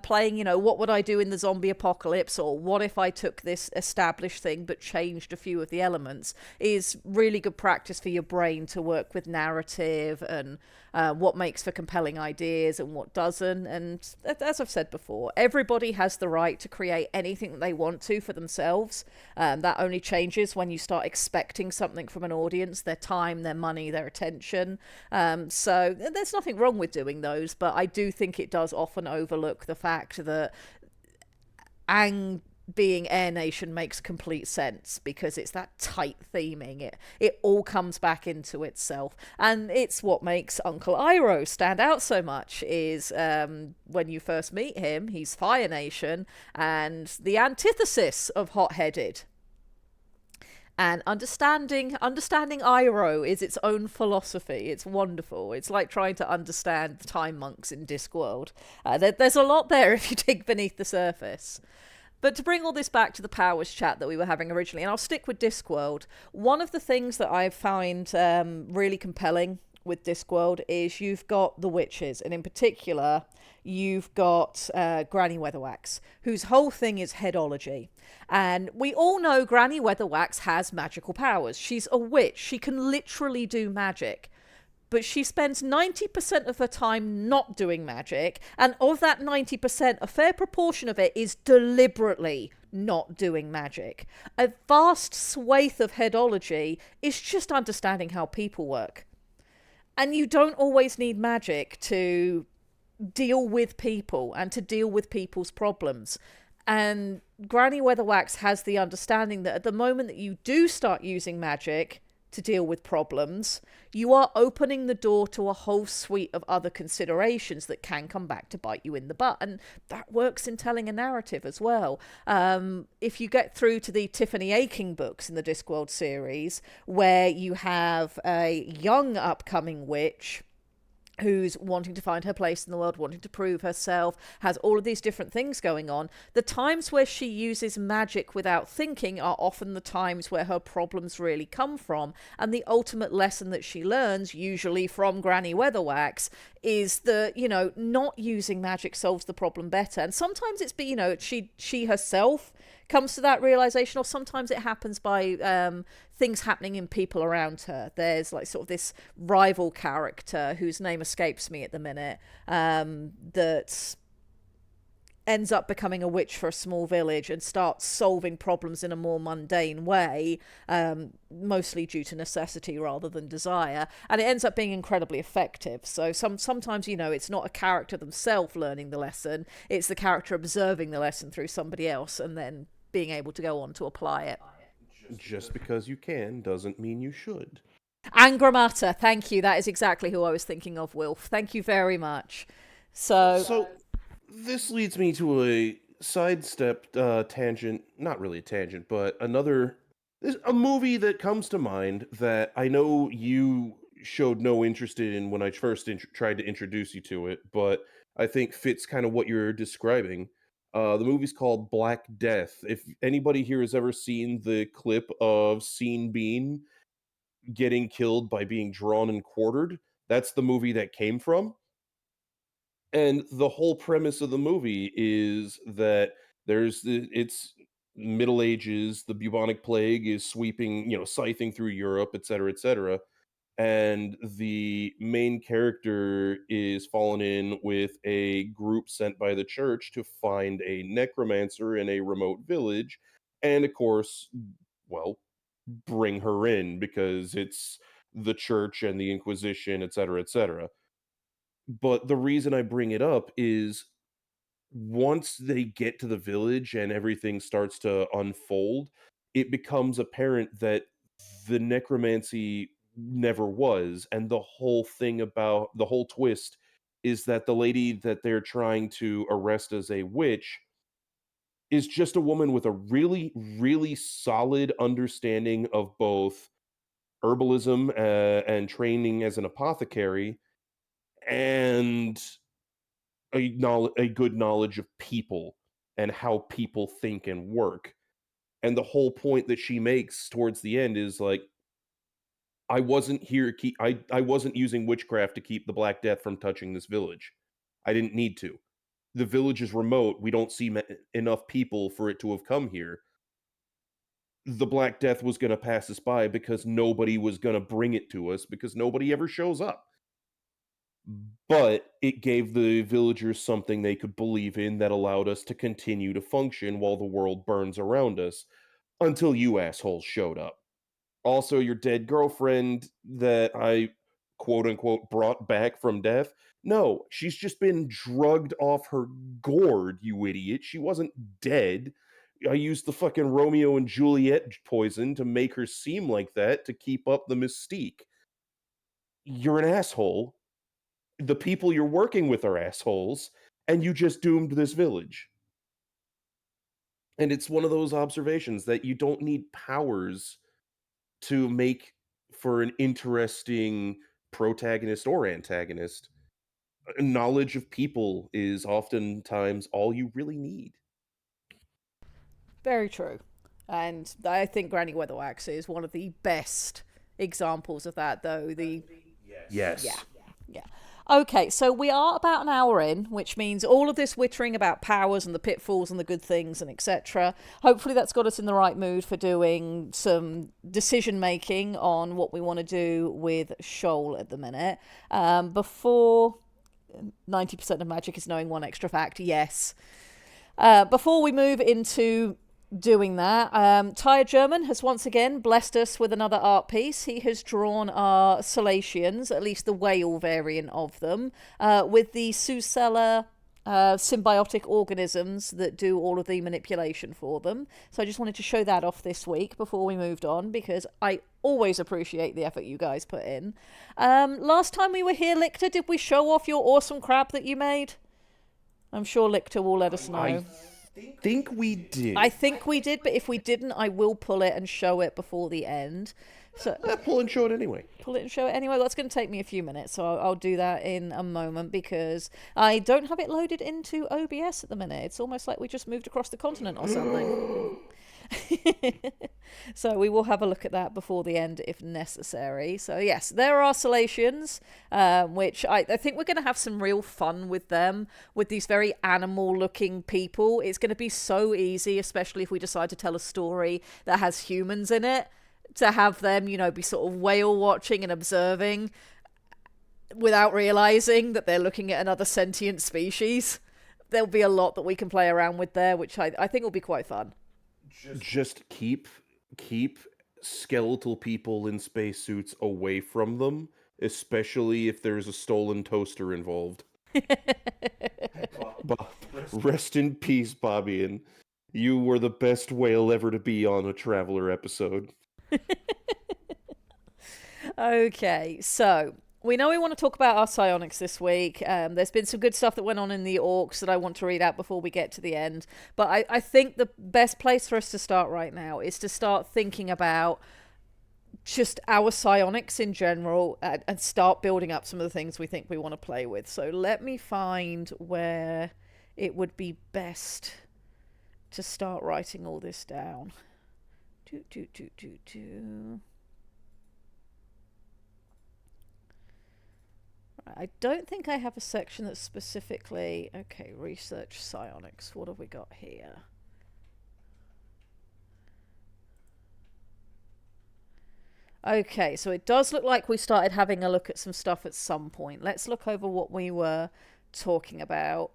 B: Playing, what would I do in the zombie apocalypse, or what if I took this established thing but changed a few of the elements, is really good practice for your brain to work with narrative and what makes for compelling ideas and what doesn't. And as I've said before, everybody has the right to create anything that they want to for themselves. That only changes when you start expecting something from an audience, their time, their money, their attention. So there's nothing wrong with doing those, but I do think it does often overlook the fact that Aang being Air Nation makes complete sense because it's that tight theming. It all comes back into itself, and it's what makes Uncle Iroh stand out so much. Is when you first meet him, he's Fire Nation and the antithesis of hot-headed. And understanding Iroh is its own philosophy. It's wonderful. It's like trying to understand the time monks in Discworld. There's a lot there if you dig beneath the surface. But to bring all this back to the Powers chat that we were having originally, and I'll stick with Discworld, one of the things that I find really compelling with Discworld is you've got the witches, and in particular, you've got Granny Weatherwax, whose whole thing is headology. And we all know Granny Weatherwax has magical powers. She's a witch. She can literally do magic. But she spends 90% of her time not doing magic, and of that 90%, a fair proportion of it is deliberately not doing magic. A vast swathe of headology is just understanding how people work. And you don't always need magic to deal with people and to deal with people's problems. And Granny Weatherwax has the understanding that at the moment that you do start using magic to deal with problems, you are opening the door to a whole suite of other considerations that can come back to bite you in the butt. And that works in telling a narrative as well. If you get through to the Tiffany Aching books in the Discworld series, where you have a young upcoming witch who's wanting to find her place in the world, wanting to prove herself, has all of these different things going on. The times where she uses magic without thinking are often the times where her problems really come from. And the ultimate lesson that she learns, usually from Granny Weatherwax, is that, not using magic solves the problem better. And sometimes it's, she herself comes to that realization, or sometimes it happens by things happening in people around her. There's like sort of this rival character whose name escapes me at the minute, that ends up becoming a witch for a small village and starts solving problems in a more mundane way, mostly due to necessity rather than desire, and it ends up being incredibly effective. So sometimes it's not a character themselves learning the lesson, it's the character observing the lesson through somebody else and then being able to go on to apply it.
C: Just because you can doesn't mean you should.
B: Angrammata, thank you. That is exactly who I was thinking of, Wilf. Thank you very much.
C: So this leads me to a sidestep tangent, not really a tangent, but a movie that comes to mind that I know you showed no interest in when I first tried to introduce you to it, but I think fits kind of what you're describing. The movie's called Black Death. If anybody here has ever seen the clip of Scene Bean getting killed by being drawn and quartered, that's the movie that came from. And the whole premise of the movie is that it's Middle Ages, the bubonic plague is sweeping, scything through Europe, et cetera, et cetera. And the main character is fallen in with a group sent by the church to find a necromancer in a remote village. And of course, well, bring her in because it's the church and the Inquisition, et cetera, et cetera. But the reason I bring it up is once they get to the village and everything starts to unfold, it becomes apparent that the necromancy never was. And the whole thing about the whole twist is that the lady that they're trying to arrest as a witch is just a woman with a really, really solid understanding of both herbalism and training as an apothecary and a good knowledge of people and how people think and work. And the whole point that she makes towards the end is like, I wasn't here keep I wasn't using witchcraft to keep the Black Death from touching this village. I didn't need to. The village is remote. We don't see enough people for it to have come here. The Black Death was going to pass us by because nobody was going to bring it to us because nobody ever shows up. But it gave the villagers something they could believe in that allowed us to continue to function while the world burns around us until you assholes showed up. Also, your dead girlfriend that I quote unquote brought back from death. No, she's just been drugged off her gourd, you idiot. She wasn't dead. I used the fucking Romeo and Juliet poison to make her seem like that to keep up the mystique. You're an asshole. The people you're working with are assholes, and you just doomed this village. And it's one of those observations that you don't need powers to make for an interesting protagonist or antagonist. Knowledge of people is oftentimes all you really need.
B: Very true. And I think Granny Weatherwax is one of the best examples of that, though.
C: Yes.
B: Yeah. Okay, so we are about an hour in, which means all of this wittering about powers and the pitfalls and the good things and etc. Hopefully that's got us in the right mood for doing some decision making on what we want to do with Shoal at the minute. Before 90% of magic is knowing one extra fact, yes. Before we move into doing that, Tyre German has once again blessed us with another art piece. He has drawn our Salacians, at least the whale variant of them, with the Susella symbiotic organisms that do all of the manipulation for them. So I just wanted to show that off this week before we moved on, because I always appreciate the effort you guys put in. Last time we were here, Lictor, did we show off your awesome crab that you made? I'm sure Lictor will let us know.
C: I think we did.
B: I think we did, but if we didn't, I will pull it and show it before the end. So
C: Pull and show it anyway.
B: pull it and show it anyway. That's going to take me a few minutes, so I'll do that in a moment because I don't have it loaded into OBS at the minute. It's almost like we just moved across the continent or something. So we will have a look at that before the end if necessary. So yes, there are Salacians, which I think we're going to have some real fun with them, with these very animal looking people. It's going to be so easy, especially if we decide to tell a story that has humans in it, to have them, be sort of whale watching and observing without realizing that they're looking at another sentient species. There'll be a lot that we can play around with there, which I think will be quite fun.
C: Just keep skeletal people in spacesuits away from them, especially if there's a stolen toaster involved. Rest in peace, Bobby, and you were the best whale ever to be on a Traveler episode.
B: Okay, so we know we want to talk about our psionics this week. There's been some good stuff that went on in the orcs that I want to read out before we get to the end. But I think the best place for us to start right now is to start thinking about just our psionics in general and start building up some of the things we think we want to play with. So let me find where it would be best to start writing all this down. I don't think I have a section that's specifically... Okay, research psionics. What have we got here? Okay, so it does look like we started having a look at some stuff at some point. Let's look over what we were talking about.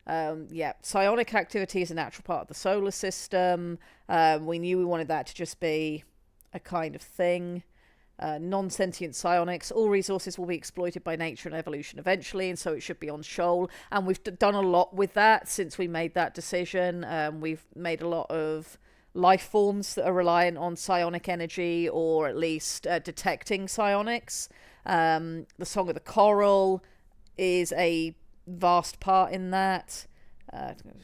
B: Yeah, psionic activity is a natural part of the solar system. We knew we wanted that to just be a kind of thing. Non-sentient psionics, all resources will be exploited by nature and evolution eventually, and so it should be on Shoal. And we've done a lot with that since we made that decision. We've made a lot of life forms that are reliant on psionic energy, or at least detecting psionics. The Song of the Coral is a vast part in that.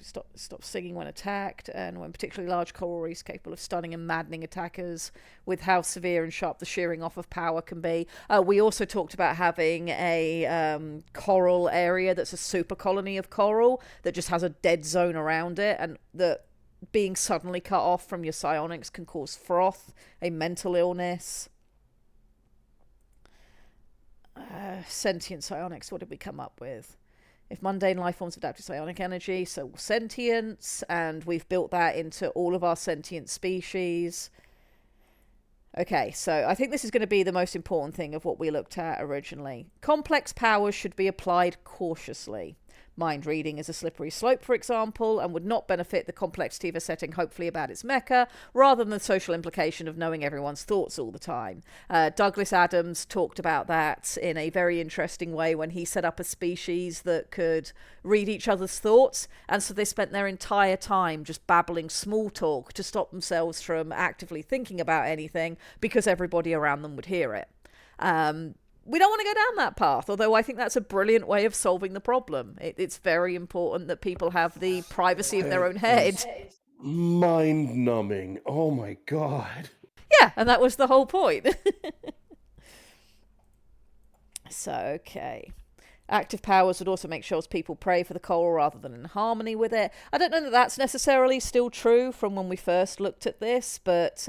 B: Stop singing when attacked, and when particularly large coral reefs capable of stunning and maddening attackers with how severe and sharp the shearing off of power can be. We also talked about having a coral area that's a super colony of coral that just has a dead zone around it, and that being suddenly cut off from your psionics can cause froth, a mental illness. Sentient psionics, what did we come up with? If mundane life forms adapt to psionic energy, so will sentience, and we've built that into all of our sentient species. Okay, so I think this is going to be the most important thing of what we looked at originally. Complex powers should be applied cautiously. Mind reading is a slippery slope, for example, and would not benefit the complexity of a setting hopefully about its mecha, rather than the social implication of knowing everyone's thoughts all the time. Douglas Adams talked about that in a very interesting way when he set up a species that could read each other's thoughts, and so they spent their entire time just babbling small talk to stop themselves from actively thinking about anything, because everybody around them would hear it. We don't want to go down that path, although I think that's a brilliant way of solving the problem. It's very important that people have the privacy of their own head.
C: Mind-numbing. Oh my god.
B: Yeah, and that was the whole point. So, okay. Active powers would also make sure people pray for the coral rather than in harmony with it. I don't know that that's necessarily still true from when we first looked at this, but...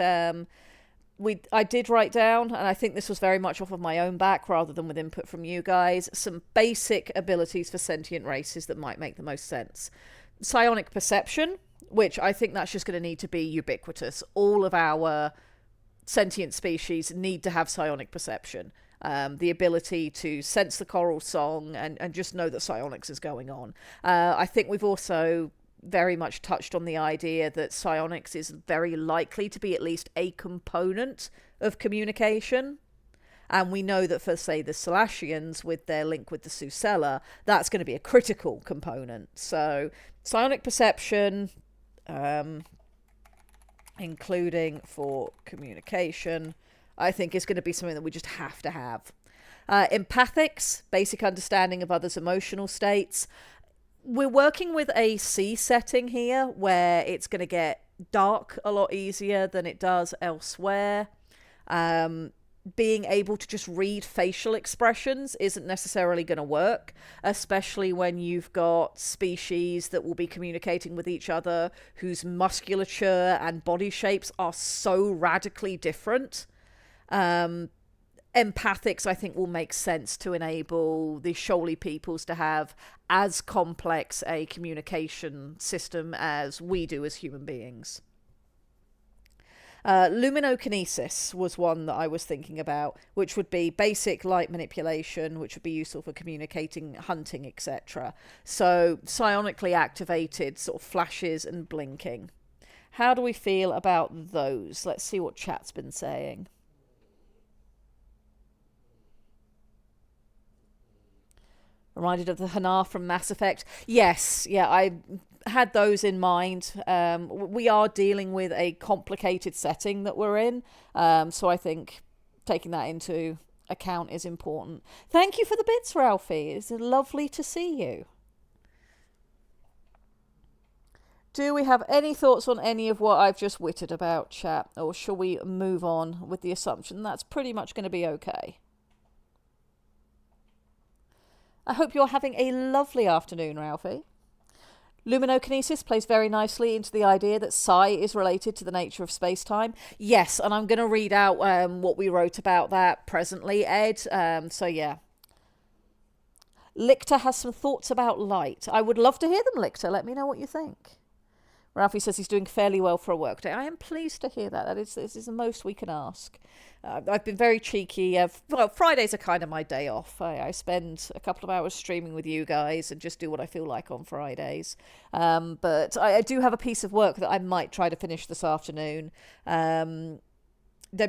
B: I did write down, and I think this was very much off of my own back rather than with input from you guys, some basic abilities for sentient races that might make the most sense. Psionic perception, which I think that's just going to need to be ubiquitous. All of our sentient species need to have psionic perception. The ability to sense the choral song and just know that psionics is going on. I think we've also very much touched on the idea that psionics is very likely to be at least a component of communication. And we know that for, say, the Selasians, with their link with the Susella, that's going to be a critical component. So psionic perception, including for communication, I think is going to be something that we just have to have. Empathics, basic understanding of others' emotional states. We're working with a C setting here where it's going to get dark a lot easier than it does elsewhere. Being able to just read facial expressions isn't necessarily going to work, especially when you've got species that will be communicating with each other whose musculature and body shapes are so radically different. Empathics, I think, will make sense to enable the Shoaly peoples to have as complex a communication system as we do as human beings. Luminokinesis was one that I was thinking about, which would be basic light manipulation, which would be useful for communicating, hunting, etc. So psionically activated sort of flashes and blinking. How do we feel about those? Let's see what chat's been saying. Reminded of the Hanar from Mass Effect. Yes, yeah, I had those in mind. We are dealing with a complicated setting that we're in, so I think taking that into account is important. Thank you for the bits, Ralphie. It's lovely to see you. Do we have any thoughts on any of what I've just witted about, chat? Or shall we move on with the assumption that's pretty much going to be okay? I hope you're having a lovely afternoon, Ralphie. Luminokinesis plays very nicely into the idea that psi is related to the nature of space-time. Yes, and I'm going to read out what we wrote about that presently, Ed. So, yeah. Lictor has some thoughts about light. I would love to hear them, Lictor. Let me know what you think. Ralphie says he's doing fairly well for a workday. I am pleased to hear that. This is the most we can ask. I've been very cheeky. Well, Fridays are kind of my day off. I spend a couple of hours streaming with you guys and just do what I feel like on Fridays. But I do have a piece of work that I might try to finish this afternoon. Debbie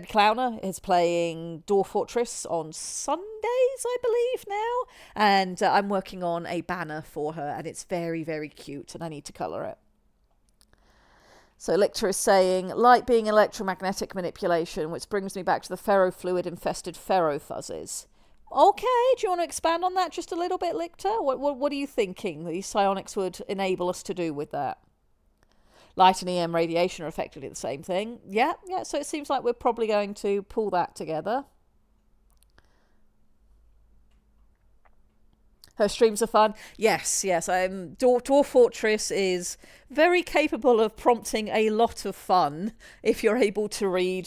B: Clowner is playing Dwarf Fortress on Sundays, I believe, now. And I'm working on a banner for her, and it's very, very cute, and I need to colour it. So Lictor is saying, light being electromagnetic manipulation, which brings me back to the ferrofluid-infested ferrofuzzes. Okay, do you want to expand on that just a little bit, Lictor? What are you thinking these psionics would enable us to do with that? Light and EM radiation are effectively the same thing. Yeah, so it seems like we're probably going to pull that together. Her streams are fun. Yes. Dwarf Fortress is very capable of prompting a lot of fun if you're able to read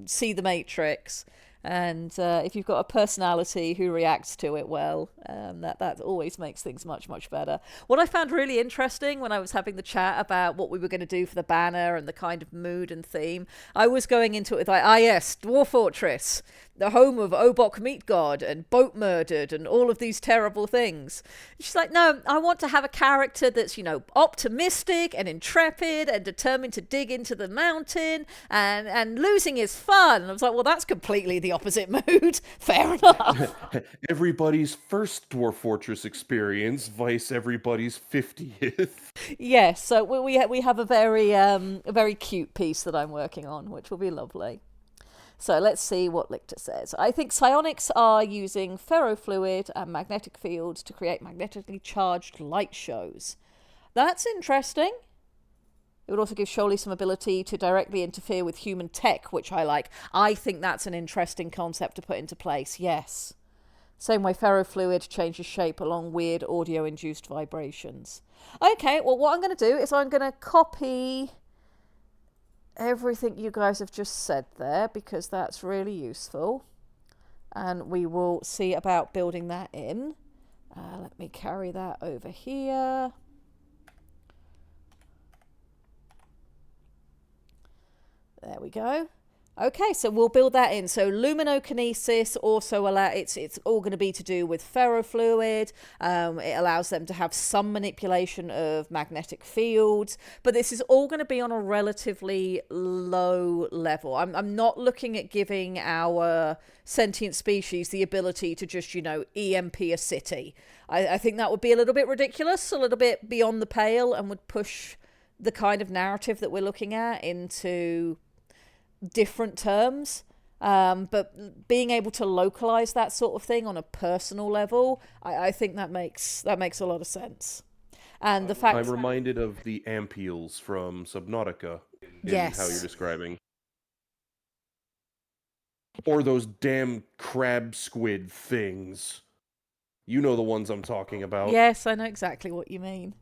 B: see the Matrix, and if you've got a personality who reacts to it well, that always makes things much, much better. What I found really interesting when I was having the chat about what we were going to do for the banner and the kind of mood and theme, I was going into it with yes, Dwarf Fortress, the home of Obok Meat God and Boat Murdered and all of these terrible things. And she's like, no, I want to have a character that's, optimistic and intrepid and determined to dig into the mountain, and losing is fun. And I was like, well, that's completely the opposite mood. Fair enough.
C: Everybody's first Dwarf Fortress experience, vice everybody's 50th.
B: Yes, so we have a very cute piece that I'm working on, which will be lovely. So let's see what Lictor says. I think psionics are using ferrofluid and magnetic fields to create magnetically charged light shows. That's interesting. It would also give Shoaly some ability to directly interfere with human tech, which I like. I think that's an interesting concept to put into place, yes. Same way ferrofluid changes shape along weird audio-induced vibrations. Okay, well, what I'm going to do is I'm going to copy everything you guys have just said there, because that's really useful. And we will see about building that in. Let me carry that over here. There we go. Okay, so we'll build that in. So luminokinesis also it's all going to be to do with ferrofluid. It allows them to have some manipulation of magnetic fields, but this is all going to be on a relatively low level. I'm not looking at giving our sentient species the ability to just, EMP a city. I think that would be a little bit ridiculous, a little bit beyond the pale, and would push the kind of narrative that we're looking at into different terms. But being able to localize that sort of thing on a personal level, I think that makes a lot of sense. And the fact
C: I'm reminded of the ampules from Subnautica in
B: Yes.
C: how you're describing. Or those damn crab squid things. You know the ones I'm talking about.
B: Yes, I know exactly what you mean.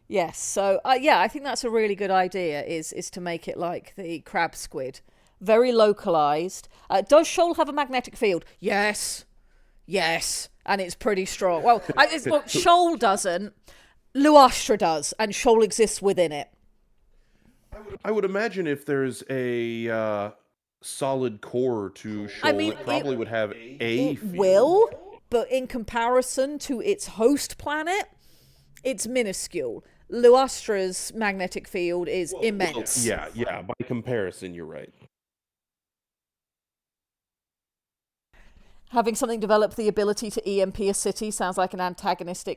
B: Yes, so I think that's a really good idea. Is to make it like the crab squid, very localized. Does Shoal have a magnetic field? Yes, and it's pretty strong. Well, Shoal doesn't. Luastra does, and Shoal exists within it.
C: I would imagine if there's a solid core to Shoal, it probably would have a
B: It
C: field.
B: will, but in comparison to its host planet, it's minuscule. Luastra's magnetic field is immense.
C: Yeah, by comparison, you're right.
B: Having something develop the ability to EMP a city sounds like an antagonist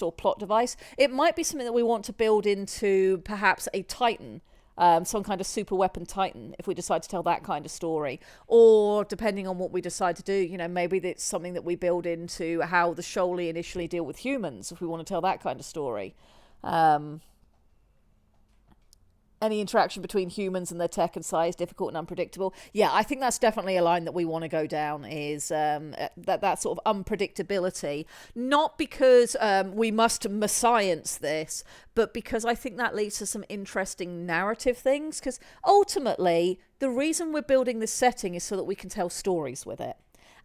B: or plot device. It might be something that we want to build into perhaps a Titan, some kind of super weapon Titan, if we decide to tell that kind of story. Or depending on what we decide to do, maybe it's something that we build into how the Shoali initially deal with humans, if we want to tell that kind of story. Any interaction between humans and their tech and size difficult and unpredictable. Yeah, I think that's definitely a line that we want to go down, is that sort of unpredictability. Not because we must science this, but because I think that leads to some interesting narrative things. Because ultimately, the reason we're building this setting is so that we can tell stories with it.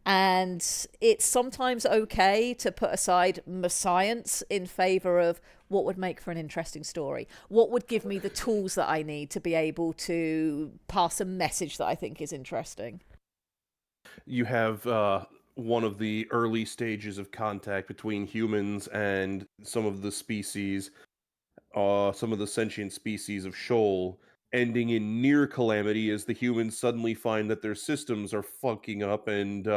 B: And it's sometimes okay to put aside science in favor of what would make for an interesting story. What would give me the tools that I need to be able to pass a message that I think is interesting.
C: You have one of the early stages of contact between humans and some of the species, some of the sentient species of Shoal, ending in near calamity as the humans suddenly find that their systems are fucking up and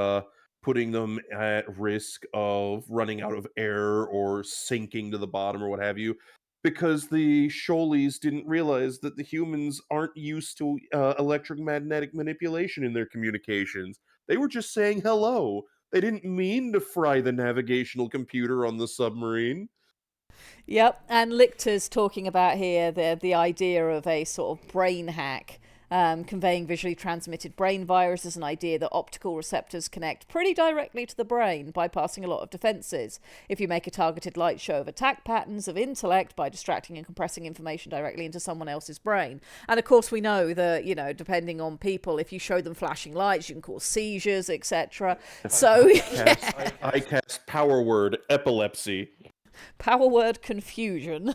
C: putting them at risk of running out of air or sinking to the bottom or what have you, because the Shoalies didn't realize that the humans aren't used to electromagnetic manipulation in their communications. They were just saying hello. They didn't mean to fry the navigational computer on the submarine.
B: Yep, and Lichter's talking about here the idea of a sort of brain hack, conveying visually transmitted brain virus as an idea that optical receptors connect pretty directly to the brain, bypassing a lot of defenses. If you make a targeted light show of attack patterns of intellect by distracting and compressing information directly into someone else's brain. And of course we know that, depending on people, if you show them flashing lights, you can cause seizures, etc. So,
C: I cast power word epilepsy.
B: Power word confusion.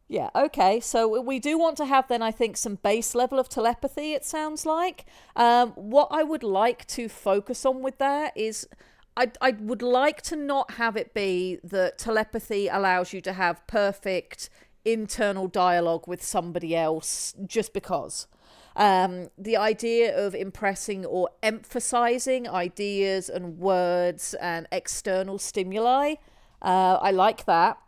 B: Yeah, okay, so we do want to have then, I think, some base level of telepathy, it sounds like. What I would like to focus on with that is I would like to not have it be that telepathy allows you to have perfect internal dialogue with somebody else just because. The idea of impressing or emphasizing ideas and words and external stimuli, I like that.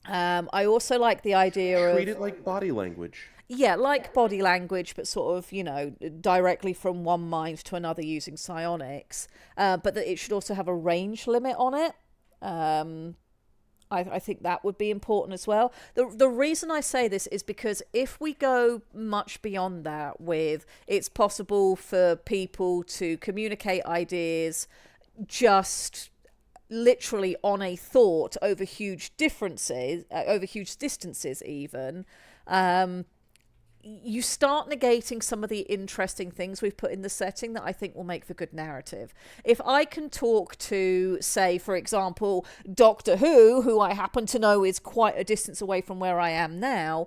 B: I also like the idea
C: Treat
B: of...
C: it like body language.
B: Yeah, like body language, but sort of, directly from one mind to another using psionics. But that it should also have a range limit on it. I think that would be important as well. The reason I say this is because if we go much beyond that with it's possible for people to communicate ideas just literally on a thought over huge differences, over huge distances, even, um, you start negating some of the interesting things we've put in the setting that I think will make for good narrative. If I can talk to, say, for example, Doctor who I happen to know is quite a distance away from where I am now,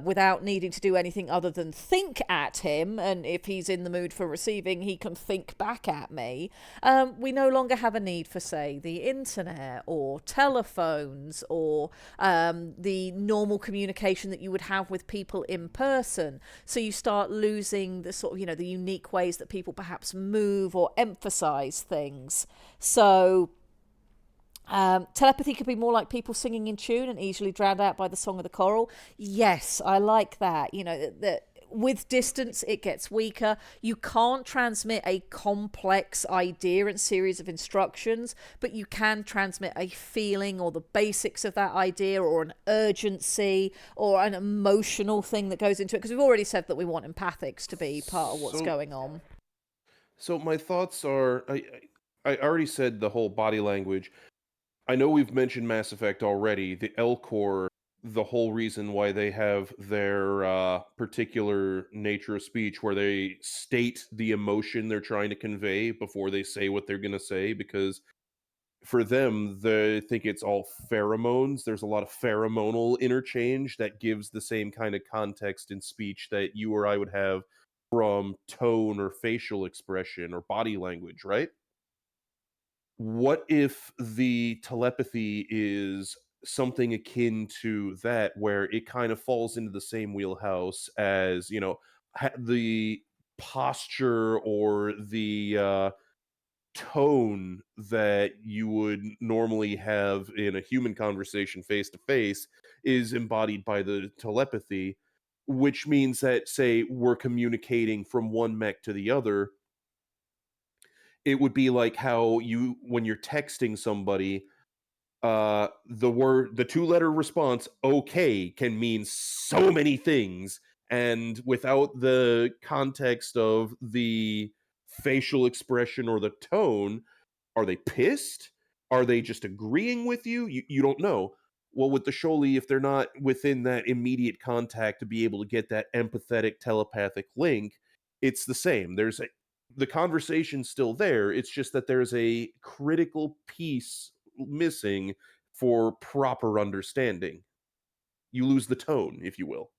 B: without needing to do anything other than think at him, and if he's in the mood for receiving, he can think back at me, we no longer have a need for, say, the internet or telephones or the normal communication that you would have with people in person. So you start losing the sort of, the unique ways that people perhaps move or emphasize things. So telepathy could be more like people singing in tune and easily drowned out by the song of the coral. Yes, I like that. That with distance, it gets weaker. You can't transmit a complex idea and series of instructions, but you can transmit a feeling or the basics of that idea or an urgency or an emotional thing that goes into it. Because we've already said that we want empathics to be part of what's
C: So,
B: going on.
C: so my thoughts are, I already said the whole body language. I know we've mentioned Mass Effect already. The L Core, the whole reason why they have their particular nature of speech, where they state the emotion they're trying to convey before they say what they're going to say, because for them, they think it's all pheromones. There's a lot of pheromonal interchange that gives the same kind of context in speech that you or I would have from tone or facial expression or body language, right? What if the telepathy is something akin to that, where it kind of falls into the same wheelhouse as, the posture or the tone that you would normally have in a human conversation face to face is embodied by the telepathy, which means that, say, we're communicating from one mech to the other. It would be like how when you're texting somebody, the two-letter response okay can mean so many things, and without the context of the facial expression or the tone, are they pissed? Are they just agreeing with you? You don't know. Well, with the Shoali, if they're not within that immediate contact to be able to get that empathetic telepathic link, it's the same. The conversation's still there. It's just that there's a critical piece missing for proper understanding. You lose the tone, if you will.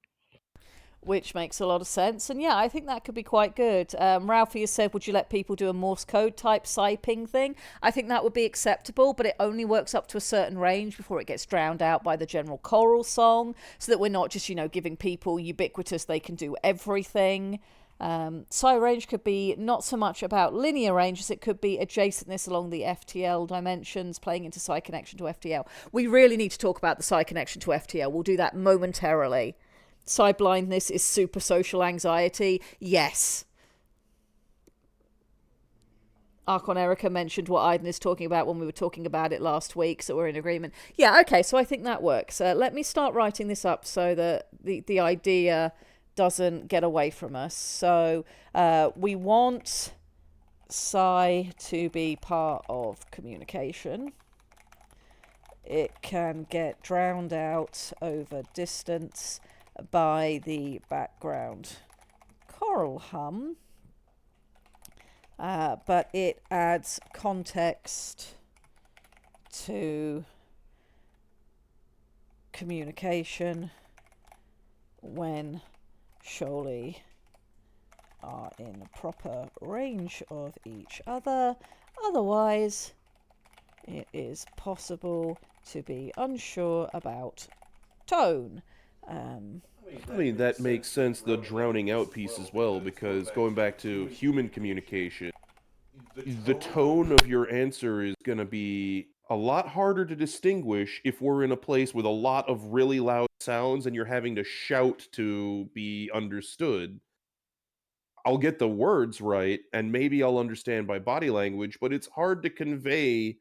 B: Which makes a lot of sense. And yeah, I think that could be quite good. Ralphie has said, would you let people do a Morse code type Siping thing? I think that would be acceptable, but it only works up to a certain range before it gets drowned out by the general choral song, so that we're not just, giving people ubiquitous, they can do everything. Psi range could be not so much about linear range as it could be adjacentness along the FTL dimensions, playing into Psi connection to FTL. We really need to talk about the Psi connection to FTL. We'll do that momentarily. Psi blindness is super social anxiety. Yes. Archon Erica mentioned what Aiden is talking about when we were talking about it last week, so we're in agreement. Yeah, okay, so I think that works. Let me start writing this up so that the idea doesn't get away from us. So we want Psi to be part of communication. It can get drowned out over distance by the background choral hum, but it adds context to communication when Shoali are in proper range of each other. Otherwise, it is possible to be unsure about tone.
C: I mean, that makes sense, the drowning out piece as well, because going back to human communication, the tone of your answer is going to be a lot harder to distinguish if we're in a place with a lot of really loud sounds and you're having to shout to be understood. I'll get the words right and maybe I'll understand by body language, but it's hard to convey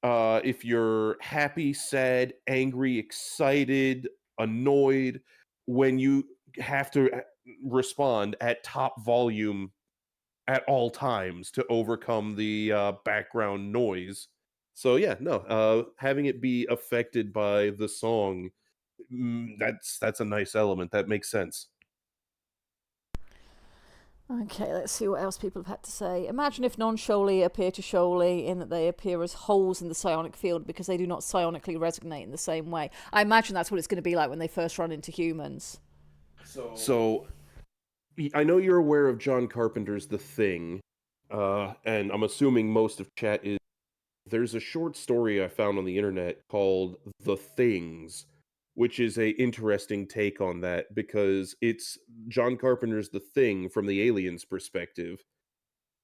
C: if you're happy, sad, angry, excited, annoyed, when you have to respond at top volume at all times to overcome the background noise. So yeah, no, having it be affected by the song, that's a nice element. That makes sense.
B: Okay, let's see what else people have had to say. Imagine if non-Shoaly appear to Shoaly in that they appear as holes in the psionic field because they do not psionically resonate in the same way. I imagine that's what it's going to be like when they first run into humans.
C: So I know you're aware of John Carpenter's The Thing, and I'm assuming most of chat is. There's a short story I found on the internet called The Things, which is a interesting take on that because it's John Carpenter's The Thing from the aliens perspective.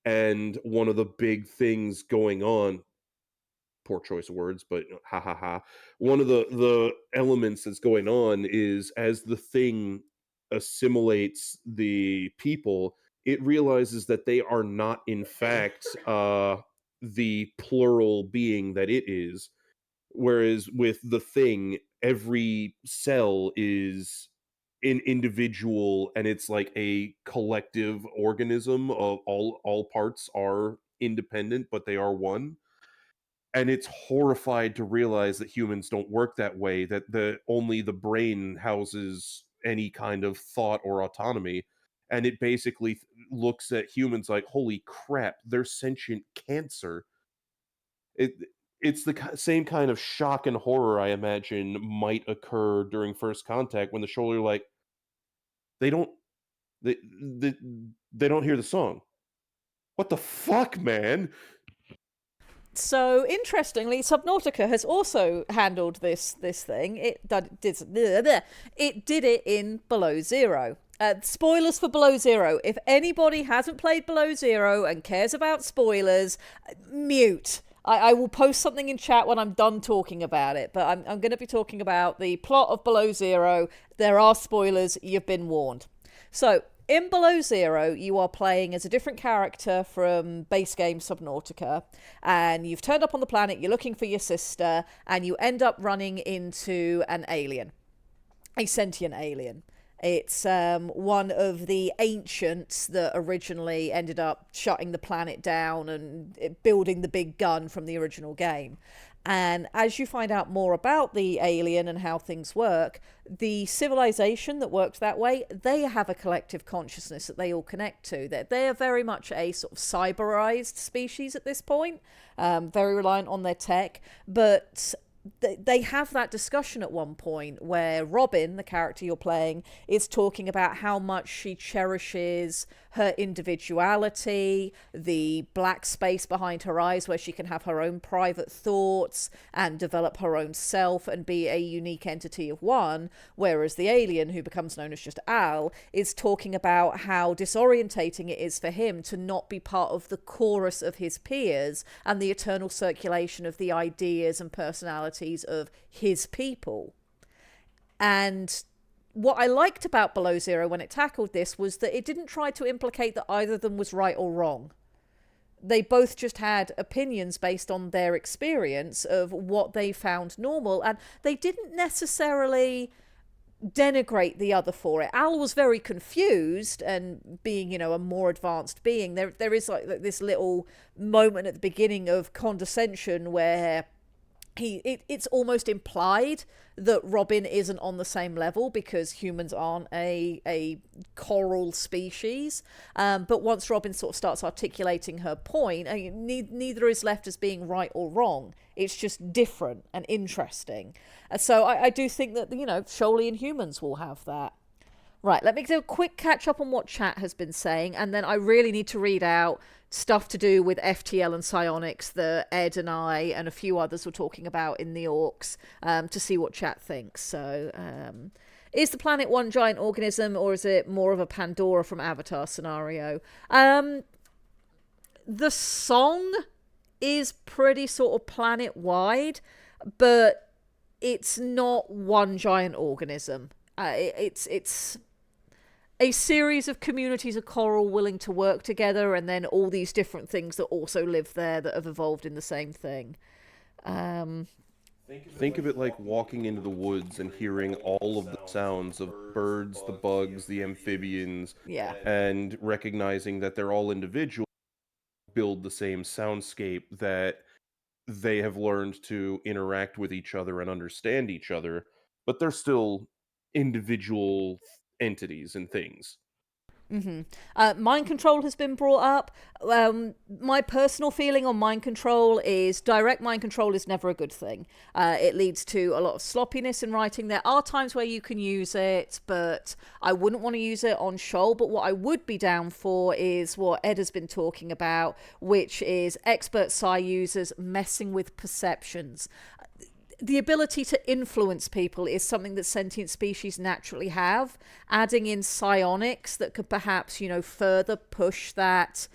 C: And one of the big things going on, poor choice of words, but ha ha ha. One of the elements that's going on is as the thing assimilates the people, it realizes that they are not in fact the plural being that it is. Whereas with the thing, every cell is an individual and it's like a collective organism of all parts are independent, but they are one. And it's horrified to realize that humans don't work that way, that the only the brain houses any kind of thought or autonomy. And it basically looks at humans like, holy crap, they're sentient cancer. it it's the same kind of shock and horror I imagine might occur during first contact when the shoulder like they don't they, they they don't hear the song. What the fuck, man?
B: So interestingly, Subnautica has also handled this thing. It did it in Below Zero. Spoilers for Below Zero. If anybody hasn't played Below Zero and cares about spoilers, mute. I will post something in chat when I'm done talking about it, but I'm going to be talking about the plot of Below Zero. There are spoilers. You've been warned. So, in Below Zero, you are playing as a different character from base game Subnautica, and you've turned up on the planet, you're looking for your sister, and you end up running into an alien, a sentient alien. It's one of the ancients that originally ended up shutting the planet down and building the big gun from the original game. And as you find out more about the alien and how things work, the civilization that works that way, they have a collective consciousness that they all connect to. They are very much a sort of cyberized species at this point, very reliant on their tech. But they have that discussion at one point where Robin, the character you're playing, is talking about how much she cherishes her individuality, the black space behind her eyes where she can have her own private thoughts and develop her own self and be a unique entity of one, whereas the alien, who becomes known as just Al, is talking about how disorientating it is for him to not be part of the chorus of his peers and the eternal circulation of the ideas and personalities of his people. And what I liked about Below Zero when it tackled this was that it didn't try to implicate that either of them was right or wrong. They both just had opinions based on their experience of what they found normal, and they didn't necessarily denigrate the other for it. Al was very confused, and being, a more advanced being, there is like this little moment at the beginning of condescension where it's almost implied that Robin isn't on the same level because humans aren't a coral species. But once Robin sort of starts articulating her point, neither is left as being right or wrong. It's just different and interesting. So I do think that, Shoaly humans will have that. Right, let me do a quick catch up on what chat has been saying, and then I really need to read out stuff to do with FTL and Psionics that Ed and I and a few others were talking about in the Orcs, to see what chat thinks. So, is the planet one giant organism, or is it more of a Pandora from Avatar scenario? The song is pretty sort of planet-wide, but it's not one giant organism. It's a series of communities of coral willing to work together, and then all these different things that also live there that have evolved in the same thing.
C: Think of it like walking into the woods and hearing all of the sounds of birds, the bugs, the amphibians,
B: Yeah.
C: and recognizing that they're all individual, build the same soundscape that they have learned to interact with each other and understand each other, but they're still individual entities and things.
B: Mind control has been brought up. My personal feeling on mind control is direct mind control is never a good thing. It leads to a lot of sloppiness in writing. There are times where you can use it, but I wouldn't want to use it on Shoal. But what I would be down for is what Ed has been talking about, which is expert psi users messing with perceptions. The ability to influence people is something that sentient species naturally have. Adding in psionics that could perhaps, further push that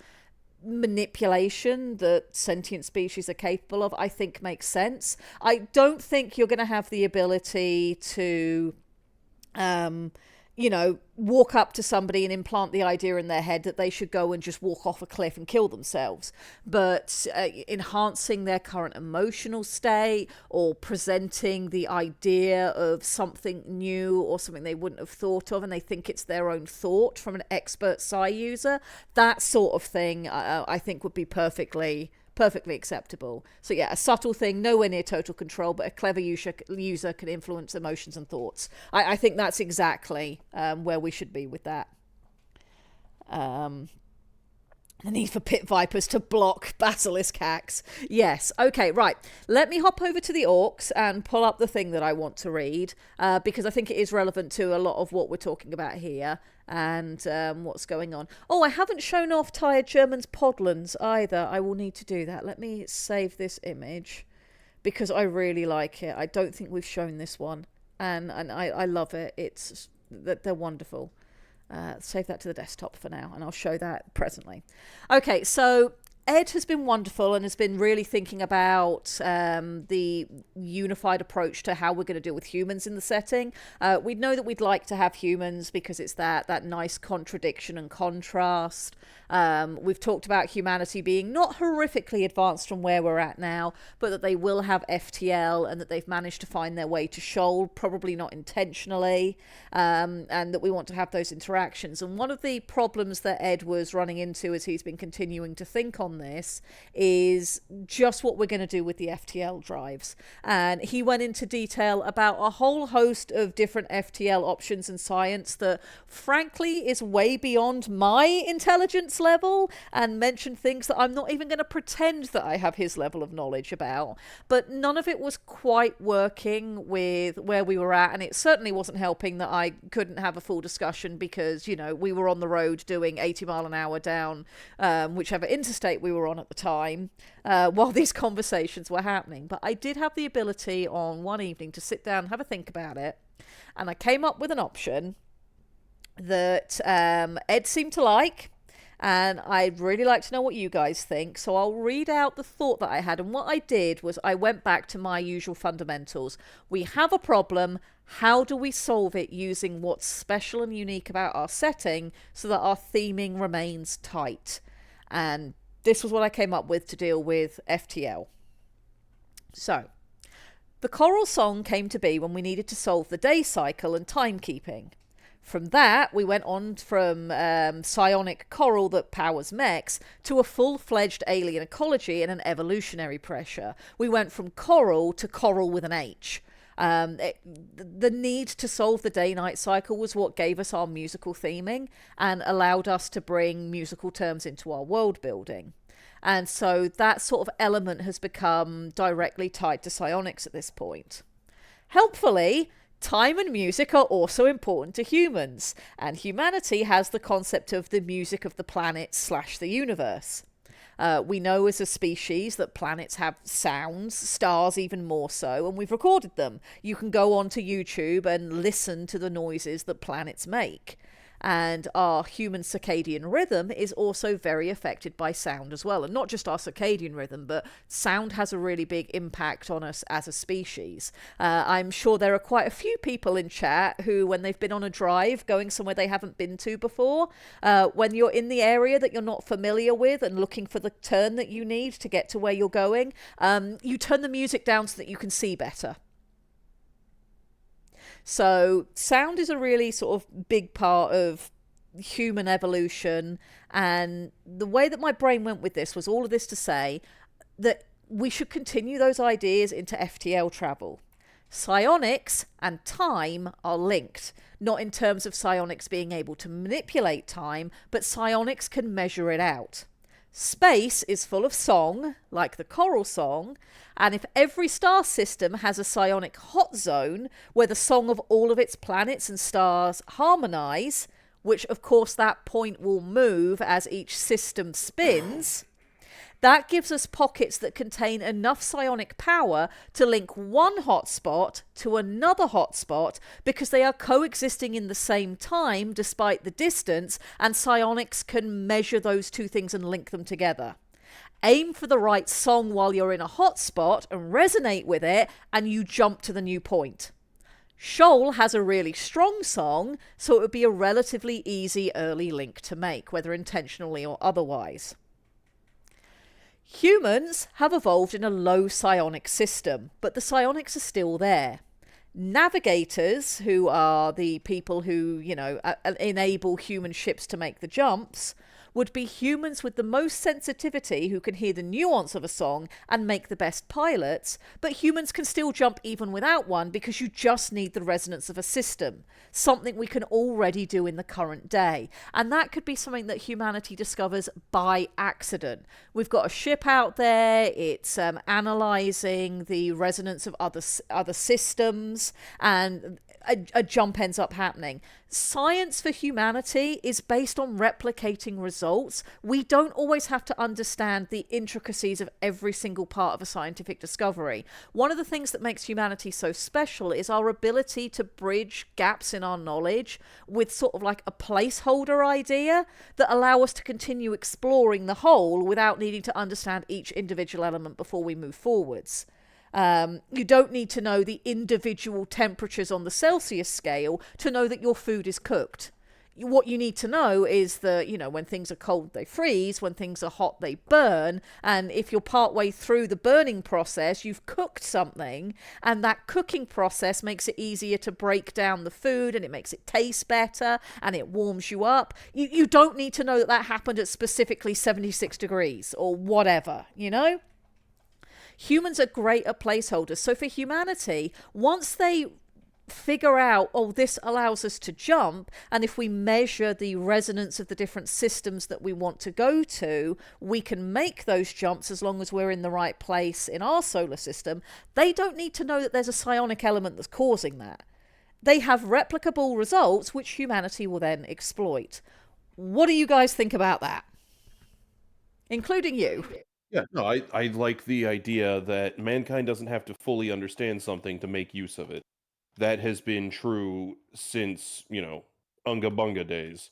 B: manipulation that sentient species are capable of, I think makes sense. I don't think you're going to have the ability to walk up to somebody and implant the idea in their head that they should go and just walk off a cliff and kill themselves. But enhancing their current emotional state or presenting the idea of something new or something they wouldn't have thought of and they think it's their own thought from an expert psi user, that sort of thing I think would be perfectly acceptable. So yeah, a subtle thing, nowhere near total control, but a clever user can influence emotions and thoughts. I think that's exactly where we should be with that. The need for pit vipers to block basilisk hacks. Yes. Okay, right. Let me hop over to the orcs and pull up the thing that I want to read, because I think it is relevant to a lot of what we're talking about here and what's going on. Oh, I haven't shown off Tired German's Podlands either. I will need to do that. Let me save this image because I really like it. I don't think we've shown this one, and I love it. They're wonderful. Save that to the desktop for now, and I'll show that presently. Okay, so Ed has been wonderful and has been really thinking about the unified approach to how we're going to deal with humans in the setting. We know that we'd like to have humans because it's that nice contradiction and contrast. We've talked about humanity being not horrifically advanced from where we're at now, but that they will have FTL and that they've managed to find their way to Shoal, probably not intentionally, and that we want to have those interactions. And one of the problems that Ed was running into as he's been continuing to think on this is just what we're going to do with the FTL drives. And he went into detail about a whole host of different FTL options and science that frankly is way beyond my intelligence level, and mentioned things that I'm not even going to pretend that I have his level of knowledge about. But none of it was quite working with where we were at, and it certainly wasn't helping that I couldn't have a full discussion because, we were on the road doing 80 mile an hour down whichever interstate we were on at the time while these conversations were happening. But I did have the ability on one evening to sit down and have a think about it, and I came up with an option that Ed seemed to like, and I'd really like to know what you guys think. So I'll read out the thought that I had. And what I did was I went back to my usual fundamentals. We have a problem. How do we solve it using what's special and unique about our setting so that our theming remains tight? And this was what I came up with to deal with FTL. So the choral song came to be when we needed to solve the day cycle and timekeeping. From that, we went on from psionic coral that powers mechs to a full-fledged alien ecology and an evolutionary pressure. We went from coral to coral with an H. The need to solve the day-night cycle was what gave us our musical theming and allowed us to bring musical terms into our world building. And so that sort of element has become directly tied to psionics at this point. Helpfully, time and music are also important to humans, and humanity has the concept of the music of the planet / the universe. We know as a species that planets have sounds, stars even more so, and we've recorded them. You can go onto YouTube and listen to the noises that planets make. And our human circadian rhythm is also very affected by sound as well. And not just our circadian rhythm, but sound has a really big impact on us as a species. I'm sure there are quite a few people in chat who, when they've been on a drive, going somewhere they haven't been to before, when you're in the area that you're not familiar with and looking for the turn that you need to get to where you're going, you turn the music down so that you can see better. So sound is a really sort of big part of human evolution, and the way that my brain went with this was all of this to say that we should continue those ideas into FTL travel. Psionics and time are linked, not in terms of psionics being able to manipulate time, but psionics can measure it out. Space is full of song, like the choral song, and if every star system has a psionic hot zone where the song of all of its planets and stars harmonize, which of course that point will move as each system spins, that gives us pockets that contain enough psionic power to link one hotspot to another hotspot because they are coexisting in the same time despite the distance, and psionics can measure those two things and link them together. Aim for the right song while you're in a hotspot and resonate with it, and you jump to the new point. Shoal has a really strong song, so it would be a relatively easy early link to make, whether intentionally or otherwise. Humans have evolved in a low psionic system, but the psionics are still there. Navigators, who are the people who, enable human ships to make the jumps, would be humans with the most sensitivity who can hear the nuance of a song and make the best pilots, but humans can still jump even without one because you just need the resonance of a system, something we can already do in the current day. And that could be something that humanity discovers by accident. We've got a ship out there, it's analysing the resonance of other systems, and a jump ends up happening. Science for humanity is based on replicating results. We don't always have to understand the intricacies of every single part of a scientific discovery. One of the things that makes humanity so special is our ability to bridge gaps in our knowledge with sort of like a placeholder idea that allow us to continue exploring the whole without needing to understand each individual element before we move forwards. You don't need to know the individual temperatures on the Celsius scale to know that your food is cooked. What you need to know is that, when things are cold, they freeze. When things are hot, they burn. And if you're partway through the burning process, you've cooked something. And that cooking process makes it easier to break down the food, and it makes it taste better, and it warms you up. You don't need to know that that happened at specifically 76 degrees or whatever, Humans are great at placeholders. So for humanity, once they figure out, this allows us to jump, and if we measure the resonance of the different systems that we want to go to, we can make those jumps as long as we're in the right place in our solar system. They don't need to know that there's a psionic element that's causing that. They have replicable results, which humanity will then exploit. What do you guys think about that? Including you.
C: Yeah, no, I like the idea that mankind doesn't have to fully understand something to make use of it. That has been true since, Unga Bunga days.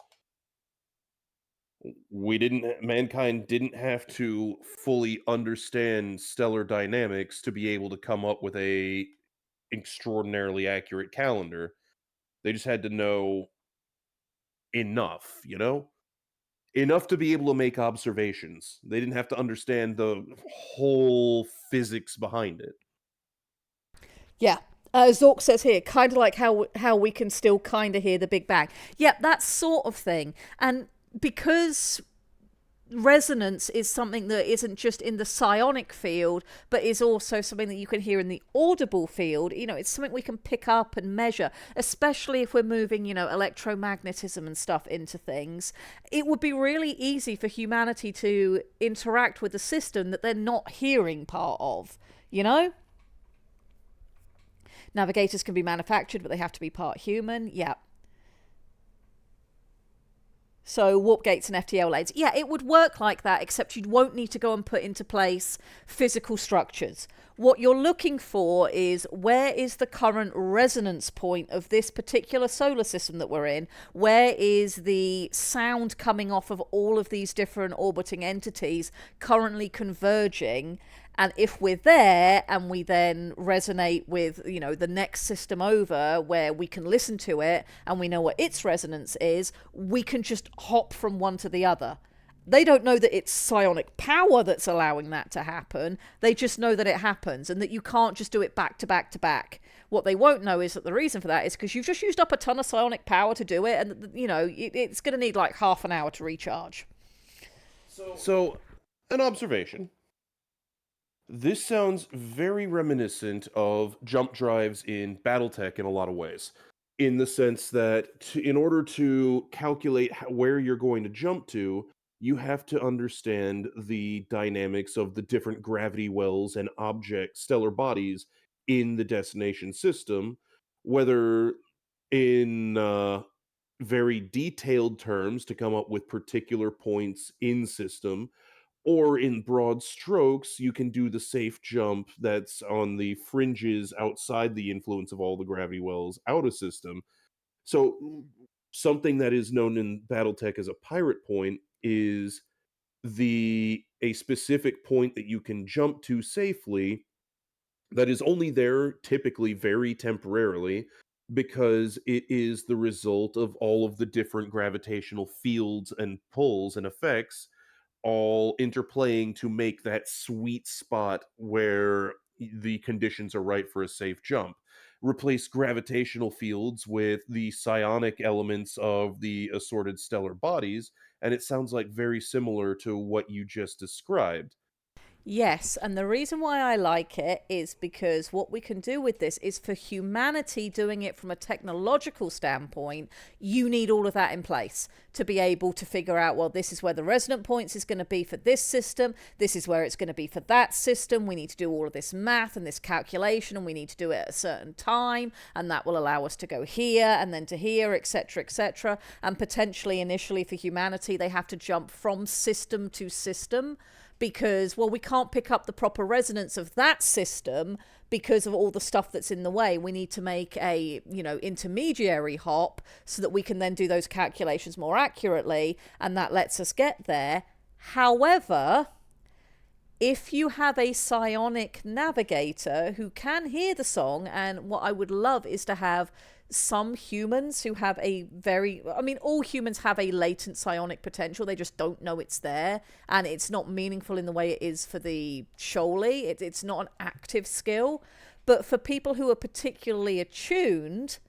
C: Mankind didn't have to fully understand stellar dynamics to be able to come up with a extraordinarily accurate calendar. They just had to know enough, enough to be able to make observations. They didn't have to understand the whole physics behind it.
B: Yeah. Zork says here, kind of like how we can still kind of hear the Big Bang. Yeah, that sort of thing. And because resonance is something that isn't just in the psionic field, but is also something that you can hear in the audible field, it's something we can pick up and measure, especially if we're moving, electromagnetism and stuff into things. It would be really easy for humanity to interact with a system that they're not hearing part of, Navigators can be manufactured, but they have to be part human. Yeah. So warp gates and FTL lanes. Yeah, it would work like that, except you won't need to go and put into place physical structures. What you're looking for is, where is the current resonance point of this particular solar system that we're in? Where is the sound coming off of all of these different orbiting entities currently converging? And if we're there and we then resonate with, the next system over where we can listen to it and we know what its resonance is, we can just hop from one to the other. They don't know that it's psionic power that's allowing that to happen. They just know that it happens and that you can't just do it back to back to back. What they won't know is that the reason for that is because you've just used up a ton of psionic power to do it, and, it's going to need like half an hour to recharge.
C: So an observation. This sounds very reminiscent of jump drives in Battletech in a lot of ways, in the sense that in order to calculate where you're going to jump to, you have to understand the dynamics of the different gravity wells and stellar bodies in the destination system, whether in very detailed terms to come up with particular points in system, or in broad strokes, you can do the safe jump that's on the fringes outside the influence of all the gravity wells out of system. So, something that is known in Battletech as a pirate point is the a specific point that you can jump to safely that is only there typically very temporarily because it is the result of all of the different gravitational fields and pulls and effects all interplaying to make that sweet spot where the conditions are right for a safe jump. Replace gravitational fields with the psionic elements of the assorted stellar bodies, and it sounds like very similar to what you just described.
B: Yes, and the reason why I like it is because what we can do with this is for humanity doing it from a technological standpoint, you need all of that in place to be able to figure out, well, this is where the resonant points is going to be for this system, this is where it's going to be for that system. We need to do all of this math and this calculation, and we need to do it at a certain time, and that will allow us to go here and then to here, etc., etc. And potentially initially for humanity, they have to jump from system to system because, well, we can't pick up the proper resonance of that system because of all the stuff that's in the way. We need to make a, intermediary hop so that we can then do those calculations more accurately, and that lets us get there. However, if you have a psionic navigator who can hear the song, and what I would love is to have some humans who have all humans have a latent psionic potential. They just don't know it's there, and it's not meaningful in the way it is for the Shoal. It's not an active skill. But for people who are particularly attuned,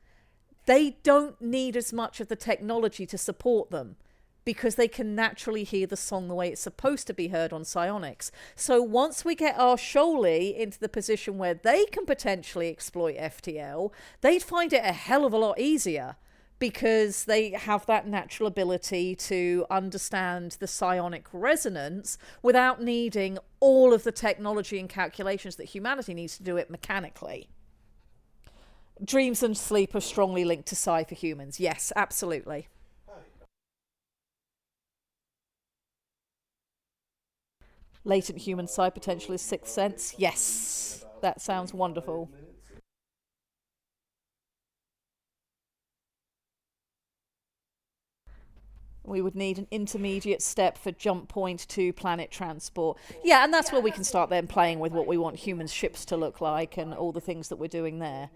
B: they don't need as much of the technology to support them because they can naturally hear the song the way it's supposed to be heard on psionics. So once we get our Shoaly into the position where they can potentially exploit FTL, they'd find it a hell of a lot easier because they have that natural ability to understand the psionic resonance without needing all of the technology and calculations that humanity needs to do it mechanically. Dreams and sleep are strongly linked to psi for humans. Yes, absolutely. Latent human psi potential is sixth sense. Yes, that sounds wonderful. We would need an intermediate step for jump point to planet transport. Yeah, and that's where we can start then playing with what we want human ships to look like and all the things that we're doing there.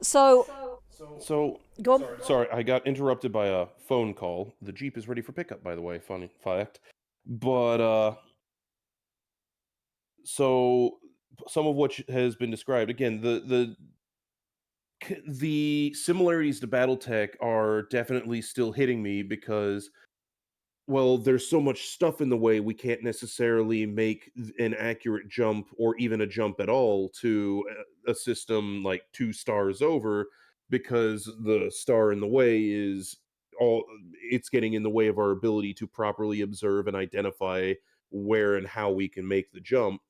B: So,
C: So,
B: go on.
C: sorry, I got interrupted by a phone call. The Jeep is ready for pickup, by the way. Funny fact. But so some of what has been described again, the similarities to BattleTech are definitely still hitting me because, well, there's so much stuff in the way we can't necessarily make an accurate jump or even a jump at all to a system like 2 stars over because the star in the way is all it's getting in the way of our ability to properly observe and identify where and how we can make the jump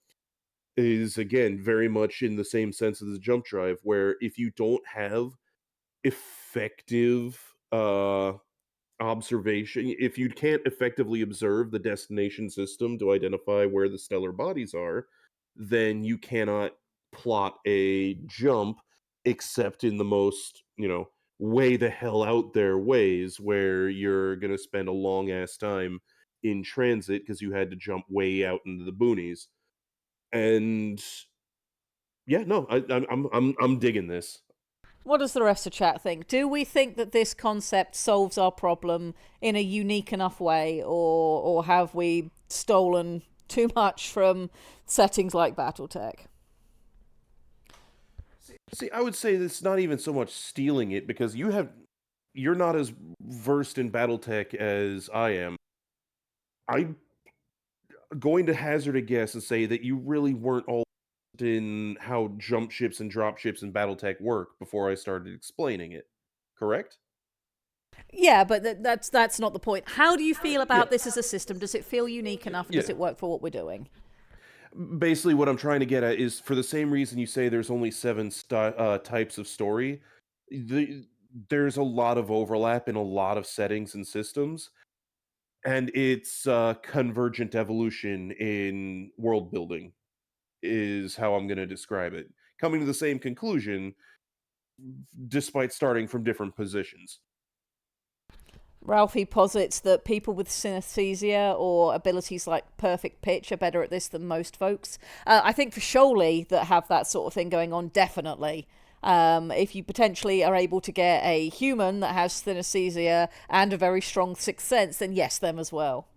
C: is again very much in the same sense as the jump drive where if you don't have effective observation, if you can't effectively observe the destination system to identify where the stellar bodies are, then you cannot plot a jump except in the most, way the hell out there ways where you're going to spend a long ass time in transit because you had to jump way out into the boonies. And yeah, no, I'm digging this.
B: What does the rest of chat think? Do we think that this concept solves our problem in a unique enough way, or have we stolen too much from settings like BattleTech?
C: See, I would say it's not even so much stealing it because you're not as versed in BattleTech as I am. I'm going to hazard a guess and say that you really weren't all in how jump ships and drop ships and battletech work before I started explaining it. Correct?
B: Yeah, but that's not the point. How do you feel
C: Yeah.
B: about this as a system? Does it feel unique enough, and does
C: Yeah.
B: it work for what we're doing?
C: Basically, what I'm trying to get at is for the same reason you say there's only types of story, the, there's a lot of overlap in a lot of settings and systems, and it's convergent evolution in world building, is how I'm going to describe it. Coming to the same conclusion, despite starting from different positions.
B: Ralphie posits that people with synesthesia or abilities like perfect pitch are better at this than most folks. I think for Shoal that have that sort of thing going on, definitely. If you potentially are able to get a human that has synesthesia and a very strong sixth sense, then yes, them as well.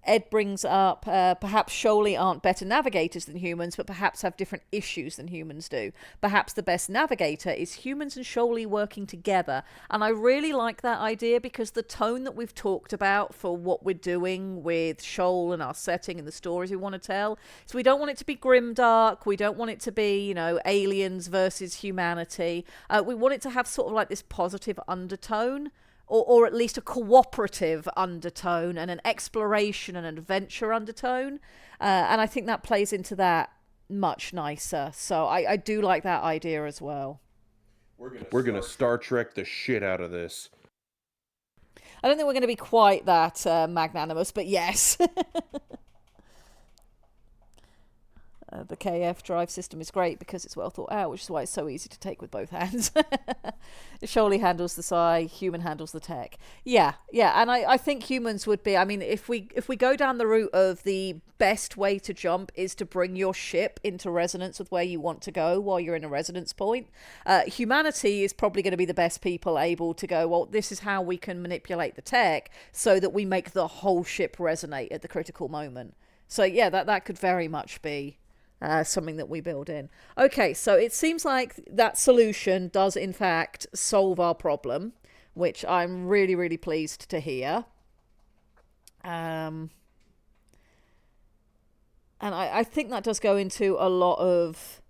B: Ed brings up perhaps Shoal aren't better navigators than humans, but perhaps have different issues than humans do. Perhaps the best navigator is humans and Shoal working together. And I really like that idea because the tone that we've talked about for what we're doing with Shoal and our setting and the stories we want to tell. So we don't want it to be grimdark. We don't want it to be, aliens versus humanity. We want it to have sort of like this positive undertone. Or at least a cooperative undertone and an exploration and adventure undertone. And I think that plays into that much nicer. So I do like that idea as well.
C: We're gonna Star Trek the shit out of this.
B: I don't think we're going to be quite that magnanimous, but yes. The KF drive system is great because it's well thought out, which is why it's so easy to take with both hands. Shoal handles the psi, human handles the tech. Yeah, and I think humans would be. I mean, if we go down the route of the best way to jump is to bring your ship into resonance with where you want to go while you're in a resonance point, humanity is probably going to be the best people able to go, well, this is how we can manipulate the tech so that we make the whole ship resonate at the critical moment. So yeah, that could very much be something that we build in. Okay, so it seems like that solution does in fact solve our problem, which I'm really, really pleased to hear. And I think that does go into a lot of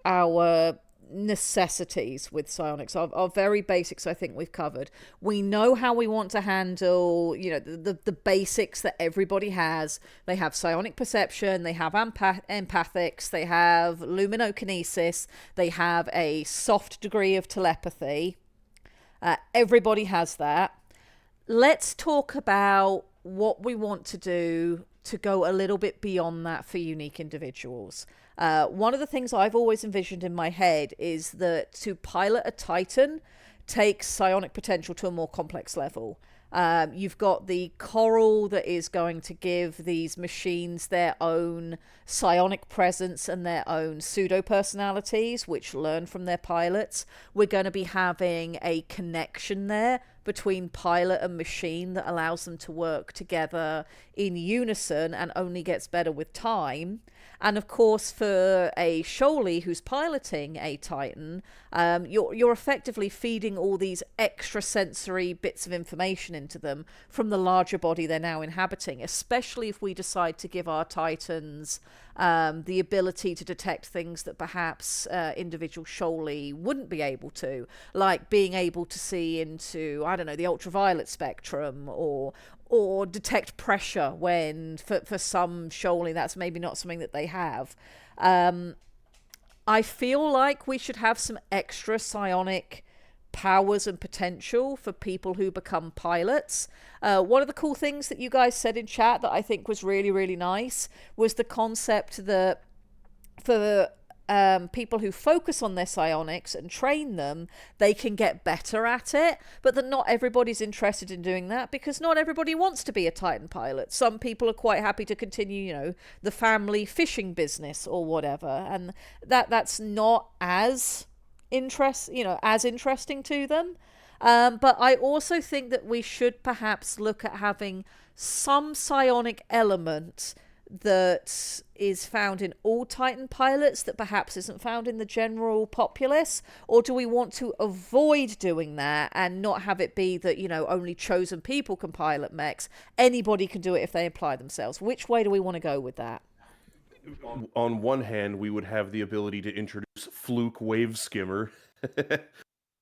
B: our necessities with psionics. Our very basics I think we've covered. We know how we want to handle the basics that everybody has. They have psionic perception, they have empathics, they have luminokinesis, they have a soft degree of telepathy. Everybody has that. Let's talk about what we want to do to go a little bit beyond that for unique individuals. One of the things I've always envisioned in my head is that to pilot a Titan takes psionic potential to a more complex level. You've got the coral that is going to give these machines their own psionic presence and their own pseudo-personalities, which learn from their pilots. We're going to be having a connection there between pilot and machine that allows them to work together in unison and only gets better with time. And of course, for a Shoal who's piloting a Titan, you're effectively feeding all these extrasensory bits of information into them from the larger body they're now inhabiting, especially if we decide to give our Titans the ability to detect things that perhaps individual Shoal wouldn't be able to, like being able to see into, I don't know, the ultraviolet spectrum, or detect pressure when for some Shoal that's maybe not something that they have. I feel like we should have some extra psionic powers and potential for people who become pilots. One of the cool things that you guys said in chat that I think was really, really nice was the concept that for people who focus on their psionics and train them, they can get better at it, but that not everybody's interested in doing that because not everybody wants to be a Titan pilot. Some people are quite happy to continue, the family fishing business or whatever, and that's not as interesting to them. But I also think that we should perhaps look at having some psionic element that is found in all Titan pilots that perhaps isn't found in the general populace? Or do we want to avoid doing that and not have it be that, only chosen people can pilot mechs? Anybody can do it if they apply themselves. Which way do we want to go with that?
C: On one hand, we would have the ability to introduce Fluke Wave Skimmer,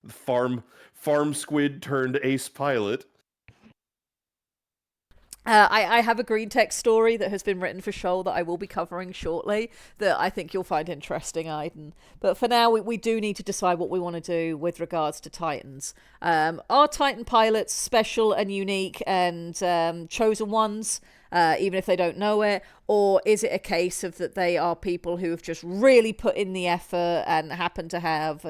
C: farm farm squid turned ace pilot.
B: I have a green text story that has been written for Shoal that I will be covering shortly that I think you'll find interesting, Aiden. But for now, we do need to decide what we want to do with regards to Titans. Are Titan pilots special and unique and chosen ones, even if they don't know it? Or is it a case of that they are people who have just really put in the effort and happen to have,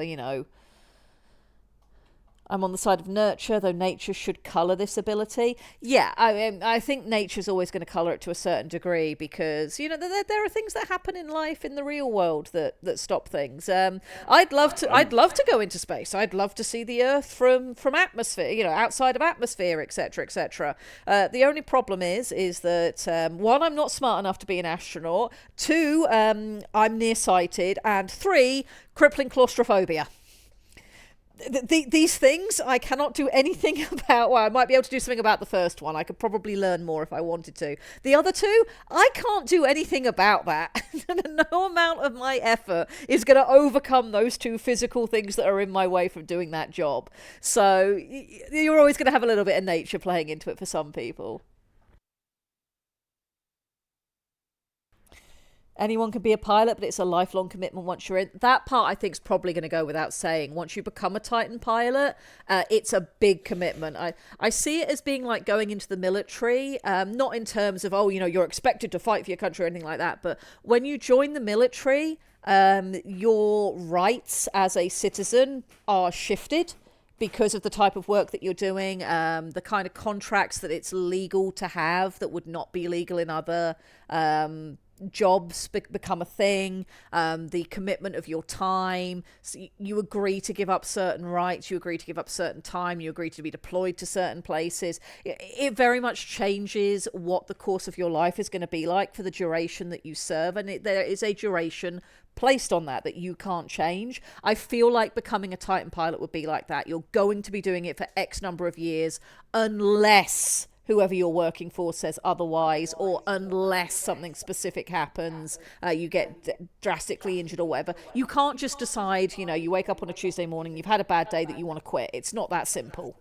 B: I'm on the side of nurture, though nature should colour this ability. Yeah, I think nature's always going to colour it to a certain degree because there are things that happen in life in the real world that stop things. I'd love to go into space. I'd love to see the Earth from atmosphere, outside of atmosphere, etc., etc. The only problem is that one, I'm not smart enough to be an astronaut. Two, I'm nearsighted, and three, crippling claustrophobia. These things I cannot do anything about. Well, I might be able to do something about the first one. I could probably learn more if I wanted to. The other two, I can't do anything about that. No amount of my effort is going to overcome those two physical things that are in my way from doing that job. So you're always going to have a little bit of nature playing into it for some people. Anyone can be a pilot, but it's a lifelong commitment once you're in. That part I think is probably going to go without saying. Once you become a Titan pilot, it's a big commitment. I see it as being like going into the military, not in terms of, you're expected to fight for your country or anything like that. But when you join the military, your rights as a citizen are shifted because of the type of work that you're doing, the kind of contracts that it's legal to have that would not be legal in other jobs become a thing. The commitment of your time, so you agree to give up certain rights, you agree to give up certain time, you agree to be deployed to certain places. It very much changes what the course of your life is going to be like for the duration that you serve, and there is a duration placed on that you can't change. I feel like becoming a Titan pilot would be like that. You're going to be doing it for X number of years unless whoever you're working for says otherwise, or unless something specific happens, you get drastically injured or whatever. You can't just decide, you wake up on a Tuesday morning, you've had a bad day, that you want to quit. It's not that simple.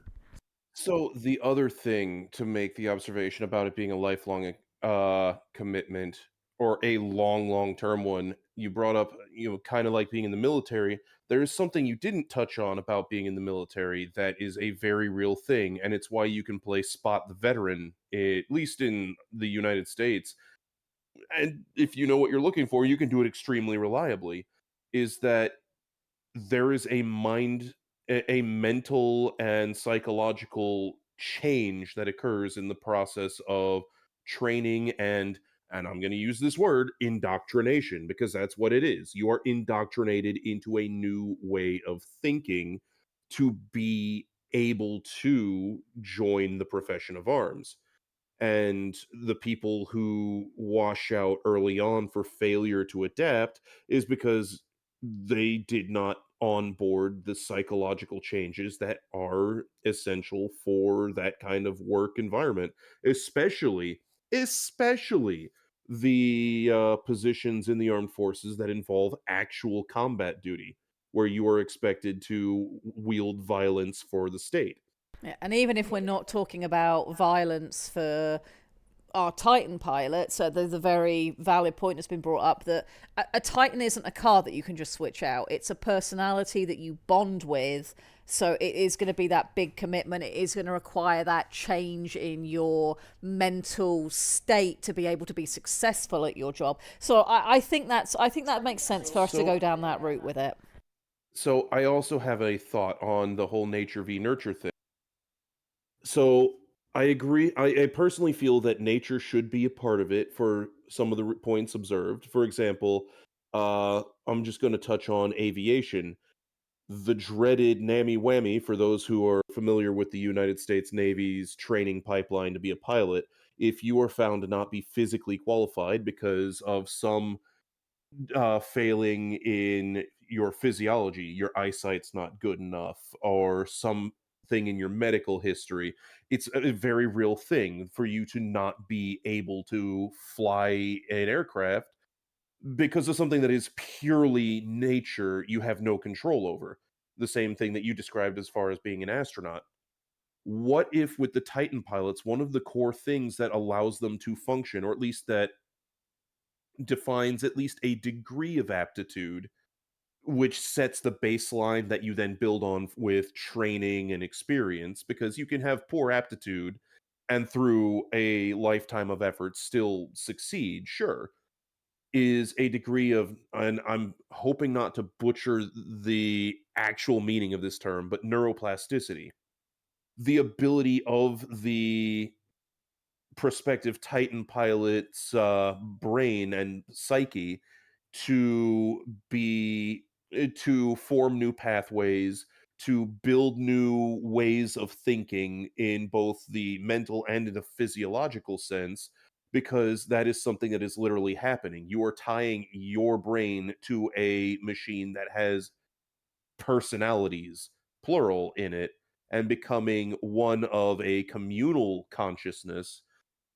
C: So the other thing to make the observation about it being a lifelong commitment or a long term one, you brought up, kind of like being in the military. There is something you didn't touch on about being in the military that is a very real thing, and it's why you can play Spot the Veteran, at least in the United States. And if you know what you're looking for, you can do it extremely reliably. Is that there is a mental and psychological change that occurs in the process of training and I'm going to use this word, indoctrination, because that's what it is. You are indoctrinated into a new way of thinking to be able to join the profession of arms. And the people who wash out early on for failure to adapt is because they did not onboard the psychological changes that are essential for that kind of work environment, especially the positions in the armed forces that involve actual combat duty, where you are expected to wield violence for the state.
B: Yeah, and even if we're not talking about violence for our Titan pilots, the very valid point has been brought up that a Titan isn't a car that you can just switch out. It's a personality that you bond with. So it is going to be that big commitment. It is going to require that change in your mental state to be able to be successful at your job. So I think that makes sense for us to
C: So
B: go down that route with it.
C: So I also have a thought on the whole nature v nurture thing. So I agree. I personally feel that nature should be a part of it for some of the points observed. For example, I'm just going to touch on aviation. The dreaded NAMI whammy, for those who are familiar with the United States Navy's training pipeline to be a pilot. If you are found to not be physically qualified because of some failing in your physiology, your eyesight's not good enough, or something in your medical history, it's a very real thing for you to not be able to fly an aircraft because of something that is purely nature you have no control over. The same thing that you described as far as being an astronaut. What if with the Titan pilots, one of the core things that allows them to function, or at least that defines at least a degree of aptitude, which sets the baseline that you then build on with training and experience, because you can have poor aptitude and through a lifetime of effort still succeed, sure, is a degree of, and I'm hoping not to butcher the actual meaning of this term, but neuroplasticity. The ability of the prospective Titan pilot's brain and psyche to be to form new pathways, to build new ways of thinking in both the mental and in the physiological sense, because that is something that is literally happening. You are tying your brain to a machine that has personalities, plural, in it, and becoming one of a communal consciousness.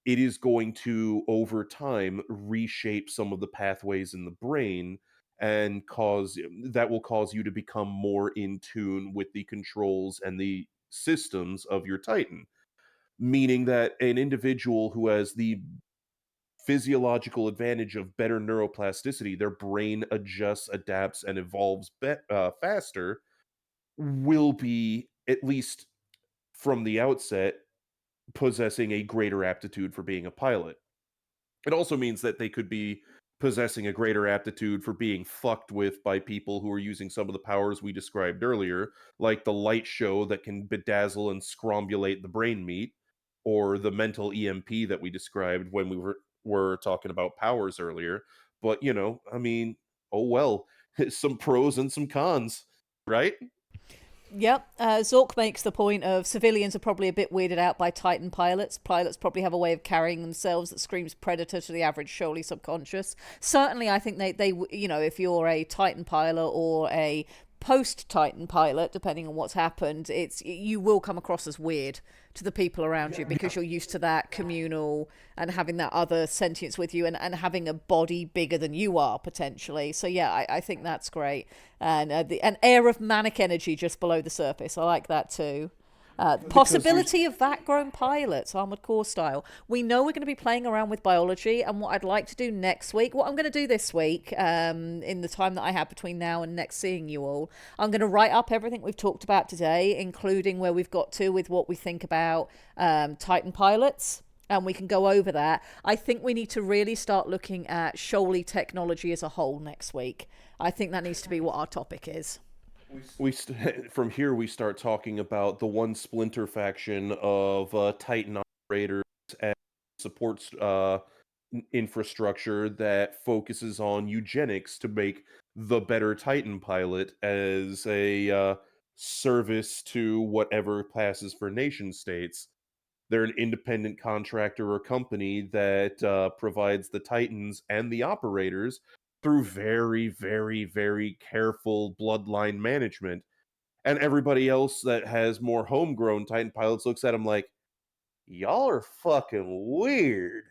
C: It is going to, over time, reshape some of the pathways in the brain and that will cause you to become more in tune with the controls and the systems of your Titan. Meaning that an individual who has the physiological advantage of better neuroplasticity, their brain adjusts, adapts, and evolves faster, will be, at least from the outset, possessing a greater aptitude for being a pilot. It also means that they could be possessing a greater aptitude for being fucked with by people who are using some of the powers we described earlier, like the light show that can bedazzle and scrombulate the brain meat, or the mental EMP that we described when were talking about powers earlier. But I mean, oh well, some pros and some cons, right?
B: Yep. Zork makes the point of civilians are probably a bit weirded out by Titan pilots. Pilots probably have a way of carrying themselves that screams predator to the average Shoaly subconscious. Certainly, I think they if you're a Titan pilot or a post-Titan pilot, depending on what's happened, you will come across as weird to the people around you because you're used to that communal and having that other sentience with you and having a body bigger than you are potentially. So yeah, I think that's great. And an air of manic energy just below the surface. I like that too. The possibility of vat-grown pilots, armored core style. We know we're going to be playing around with biology, and what I'd like to do next week, what I'm going to do this week, in the time that I have between now and next seeing you all, I'm going to write up everything we've talked about today, including where we've got to with what we think about Titan pilots. And we can go over that. I think we need to really start looking at Shoaly technology as a whole next week. I think that needs to be what our topic is.
C: From here we start talking about the one splinter faction of Titan operators and supports infrastructure that focuses on eugenics to make the better Titan pilot as a service to whatever passes for nation states. They're an independent contractor or company that provides the Titans and the operators through very, very, very careful bloodline management. And everybody else that has more homegrown Titan pilots looks at them like, y'all are fucking weird.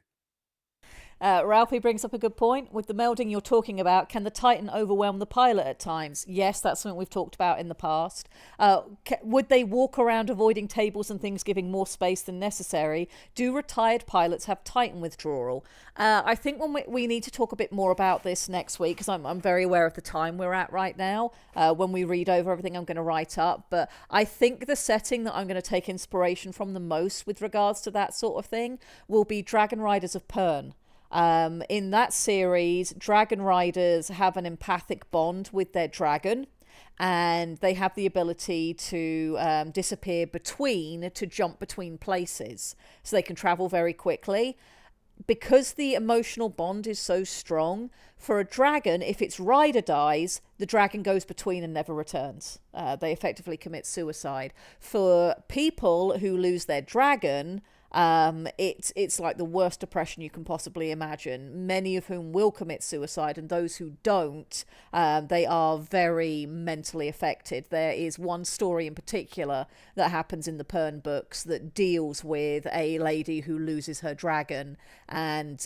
B: Ralphie brings up a good point. With the melding you're talking about, can the Titan overwhelm the pilot at times? Yes, that's something we've talked about in the past. Would they walk around avoiding tables and things, giving more space than necessary? Do retired pilots have Titan withdrawal? I think we need to talk a bit more about this next week, because I'm very aware of the time we're at right now. When we read over everything I'm going to write up. But I think the setting that I'm going to take inspiration from the most with regards to that sort of thing will be Dragon Riders of Pern. In that series, dragon riders have an empathic bond with their dragon, and they have the ability to to jump between places, so they can travel very quickly. Because the emotional bond is so strong, for a dragon, if its rider dies, the dragon goes between and never returns. They effectively commit suicide. For people who lose their dragon, It's like the worst depression you can possibly imagine. Many of whom will commit suicide, and those who don't, they are very mentally affected. There is one story in particular that happens in the Pern books that deals with a lady who loses her dragon and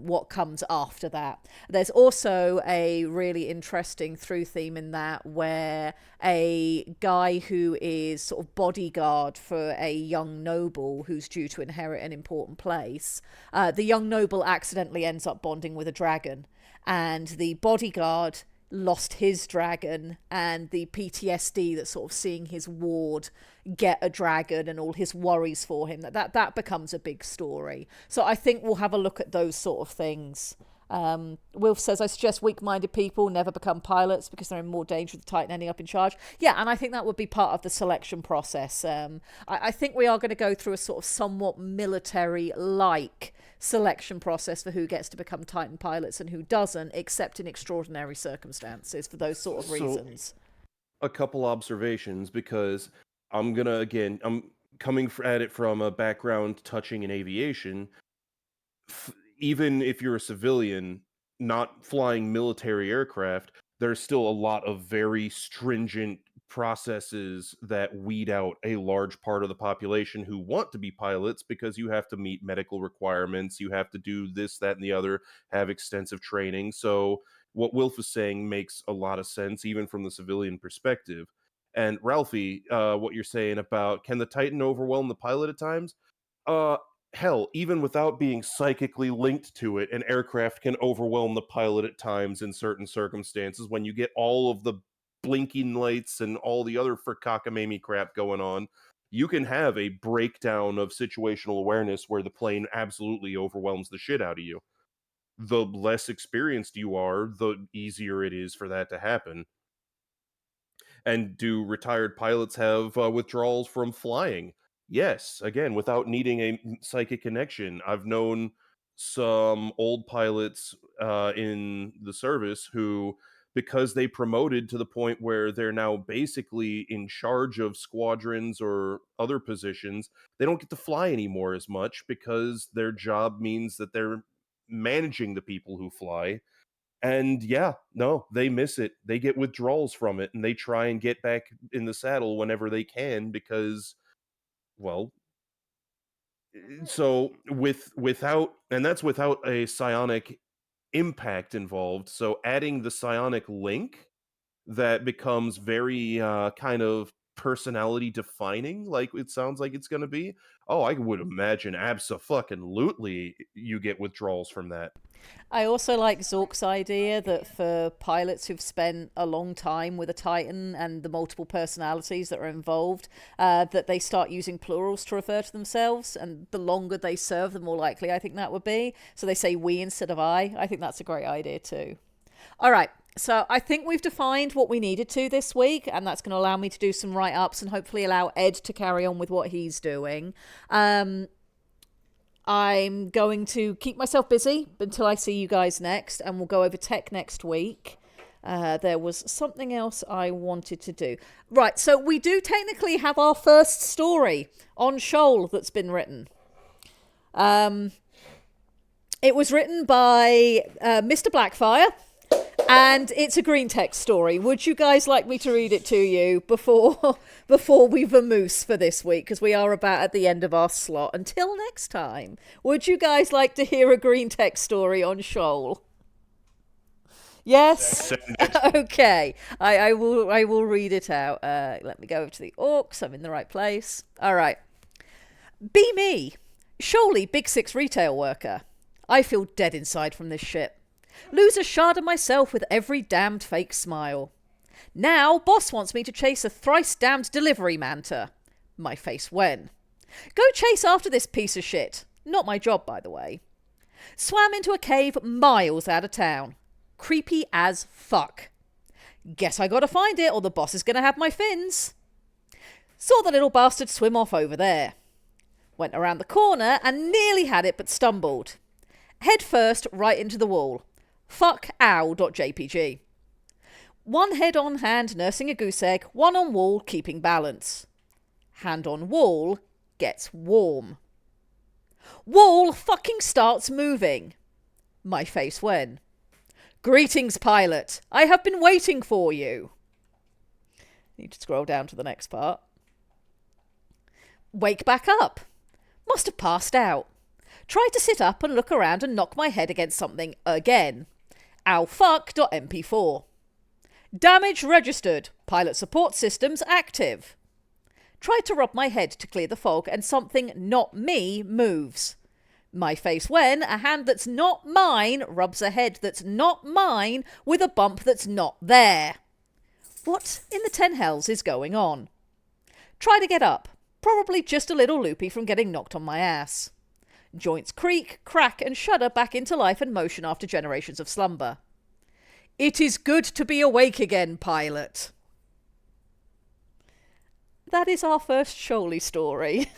B: what comes after that. There's also a really interesting through theme in that where a guy who is sort of bodyguard for a young noble who's due to inherit an important place, the young noble accidentally ends up bonding with a dragon, and the bodyguard lost his dragon, and the PTSD that's sort of seeing his ward get a dragon and all his worries for him, that becomes a big story. So I think we'll have a look at those sort of things. Wilf says, I suggest weak-minded people never become pilots because they're in more danger of the Titan ending up in charge. Yeah, and I think that would be part of the selection process. I think we are going to go through a sort of somewhat military-like selection process for who gets to become Titan pilots and who doesn't, except in extraordinary circumstances for those sort of reasons.
C: A couple observations, because I'm coming at it from a background touching in aviation. Even if you're a civilian not flying military aircraft, there's still a lot of very stringent processes that weed out a large part of the population who want to be pilots, because you have to meet medical requirements, you have to do this, that, and the other, have extensive training. So what Wilf is saying makes a lot of sense, even from the civilian perspective. And Ralphie, what you're saying about, can the Titan overwhelm the pilot at times? Uh, Hell, even without being psychically linked to it, an aircraft can overwhelm the pilot at times in certain circumstances when you get all of the blinking lights and all the other cockamamie crap going on. You can have a breakdown of situational awareness where the plane absolutely overwhelms the shit out of you. The less experienced you are, the easier it is for that to happen. And do retired pilots have withdrawals from flying? Yes, again, without needing a psychic connection. I've known some old pilots in the service who, because they promoted to the point where they're now basically in charge of squadrons or other positions, they don't get to fly anymore as much because their job means that they're managing the people who fly. And yeah, no, they miss it. They get withdrawals from it, and they try and get back in the saddle whenever they can because, well, so without, and that's without a psionic impact involved. So adding the psionic link, that becomes very kind of personality defining, like it sounds like it's going to be. Oh, I would imagine abso-fucking-lutely you get withdrawals from that.
B: I also like Zork's idea that for pilots who've spent a long time with a Titan and the multiple personalities that are involved, that they start using plurals to refer to themselves, and the longer they serve, the more likely I think that would be. So they say we instead of I. I think that's a great idea too. All right. So I think we've defined what we needed to this week, and that's going to allow me to do some write-ups and hopefully allow Ed to carry on with what he's doing. I'm going to keep myself busy until I see you guys next, and we'll go over tech next week. There was something else I wanted to do. Right, so we do technically have our first story on Shoal that's been written. It was written by Mr. Blackfire, and it's a green text story. Would you guys like me to read it to you before we vamoose for this week? Because we are about at the end of our slot. Until next time, would you guys like to hear a green text story on Shoal? Yes? Okay. I will read it out. Let me go over to the orcs. I'm in the right place. All right. Be me. Shoaly Big Six retail worker. I feel dead inside from this shit. Lose a shard of myself with every damned fake smile. Now, boss wants me to chase a thrice damned delivery manta. My face when. Go chase after this piece of shit. Not my job, by the way. Swam into a cave miles out of town. Creepy as fuck. Guess I gotta find it or the boss is gonna have my fins. Saw the little bastard swim off over there. Went around the corner and nearly had it but stumbled. Head first right into the wall. Fuck ow.jpg. One head on hand nursing a goose egg, one on wall keeping balance. Hand on wall gets warm. Wall fucking starts moving. My face when. Greetings, pilot. I have been waiting for you. Need to scroll down to the next part. Wake back up. Must have passed out. Tried to sit up and look around and knock my head against something again. Owfuck.mp4. Damage registered. Pilot support systems active. Tried to rub my head to clear the fog and something not me moves. My face when a hand that's not mine rubs a head that's not mine with a bump that's not there. What in the 10 hells is going on? Try to get up. Probably just a little loopy from getting knocked on my ass. Joints creak, crack and shudder back into life and motion after generations of slumber. It is good to be awake again, pilot. That is our first Shoal story.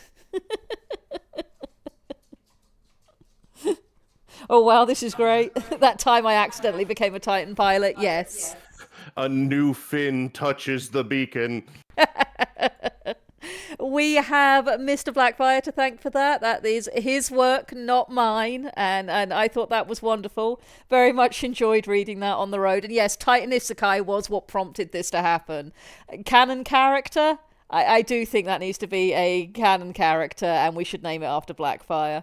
B: Oh wow, this is great. That time I accidentally became a Titan pilot, yes.
C: A new fin touches the beacon.
B: We have Mr. Blackfire to thank for that. That is his work, not mine. And I thought that was wonderful. Very much enjoyed reading that on the road. And yes, Titan Isekai was what prompted this to happen. Canon character? I do think that needs to be a canon character and we should name it after Blackfire.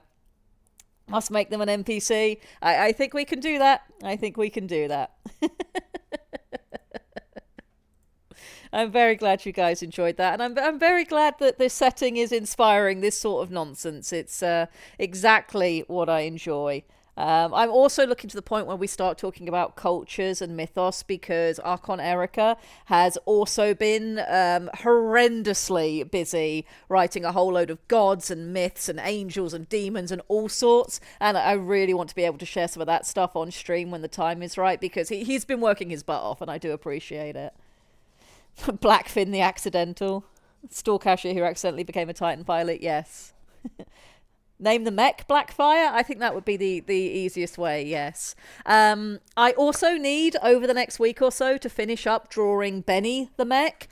B: Must make them an NPC. I think we can do that. I think we can do that. I'm very glad you guys enjoyed that. And I'm very glad that this setting is inspiring this sort of nonsense. It's exactly what I enjoy. I'm also looking to the point where we start talking about cultures and mythos because Archon Erica has also been horrendously busy writing a whole load of gods and myths and angels and demons and all sorts. And I really want to be able to share some of that stuff on stream when the time is right because he's been working his butt off and I do appreciate it. Blackfin the accidental. Storkasher who accidentally became a Titan pilot, yes. Name the mech Blackfire? I think that would be the easiest way, yes. I also need, over the next week or so, to finish up drawing Benny the mech,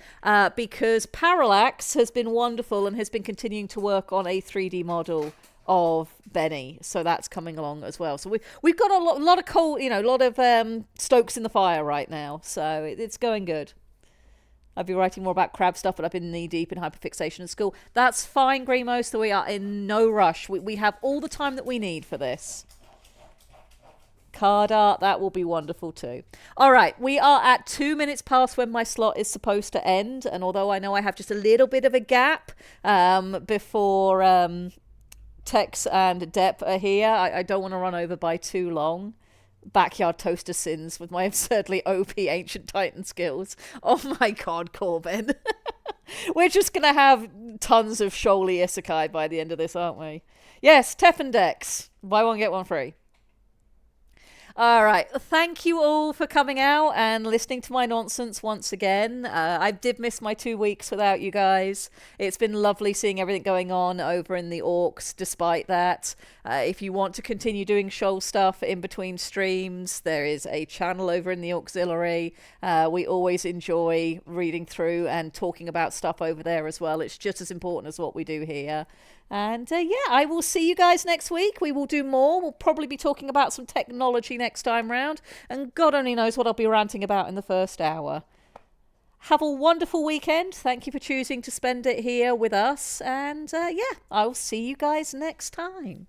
B: because Parallax has been wonderful and has been continuing to work on a 3D model of Benny, so that's coming along as well. So we've got a lot of coal, a lot of stokes in the fire right now, so it's going good. I'd be writing more about crab stuff, but I've been knee-deep in hyperfixation at school. That's fine, Grimo, so we are in no rush. We have all the time that we need for this. Card art, that will be wonderful too. All right, we are at 2 minutes past when my slot is supposed to end, and although I know I have just a little bit of a gap before Tex and Depp are here, I don't want to run over by too long. Backyard toaster sins with my absurdly OP ancient titan skills. Oh my god, Corbin. We're just gonna have tons of Shoaly Isekai by the end of this, aren't we? Yes, Tef and Dex. Buy one, get one free. All right, thank you all for coming out and listening to my nonsense once again. I did miss my 2 weeks without you guys. It's been lovely seeing everything going on over in the Orcs despite that. If you want to continue doing Shoal stuff in between streams, there is a channel over in the Auxiliary. We always enjoy reading through and talking about stuff over there as well. It's just as important as what we do here. And yeah, I will see you guys next week. We will do more. We'll probably be talking about some technology next time round. And God only knows what I'll be ranting about in the first hour. Have a wonderful weekend. Thank you for choosing to spend it here with us. And yeah, I'll see you guys next time.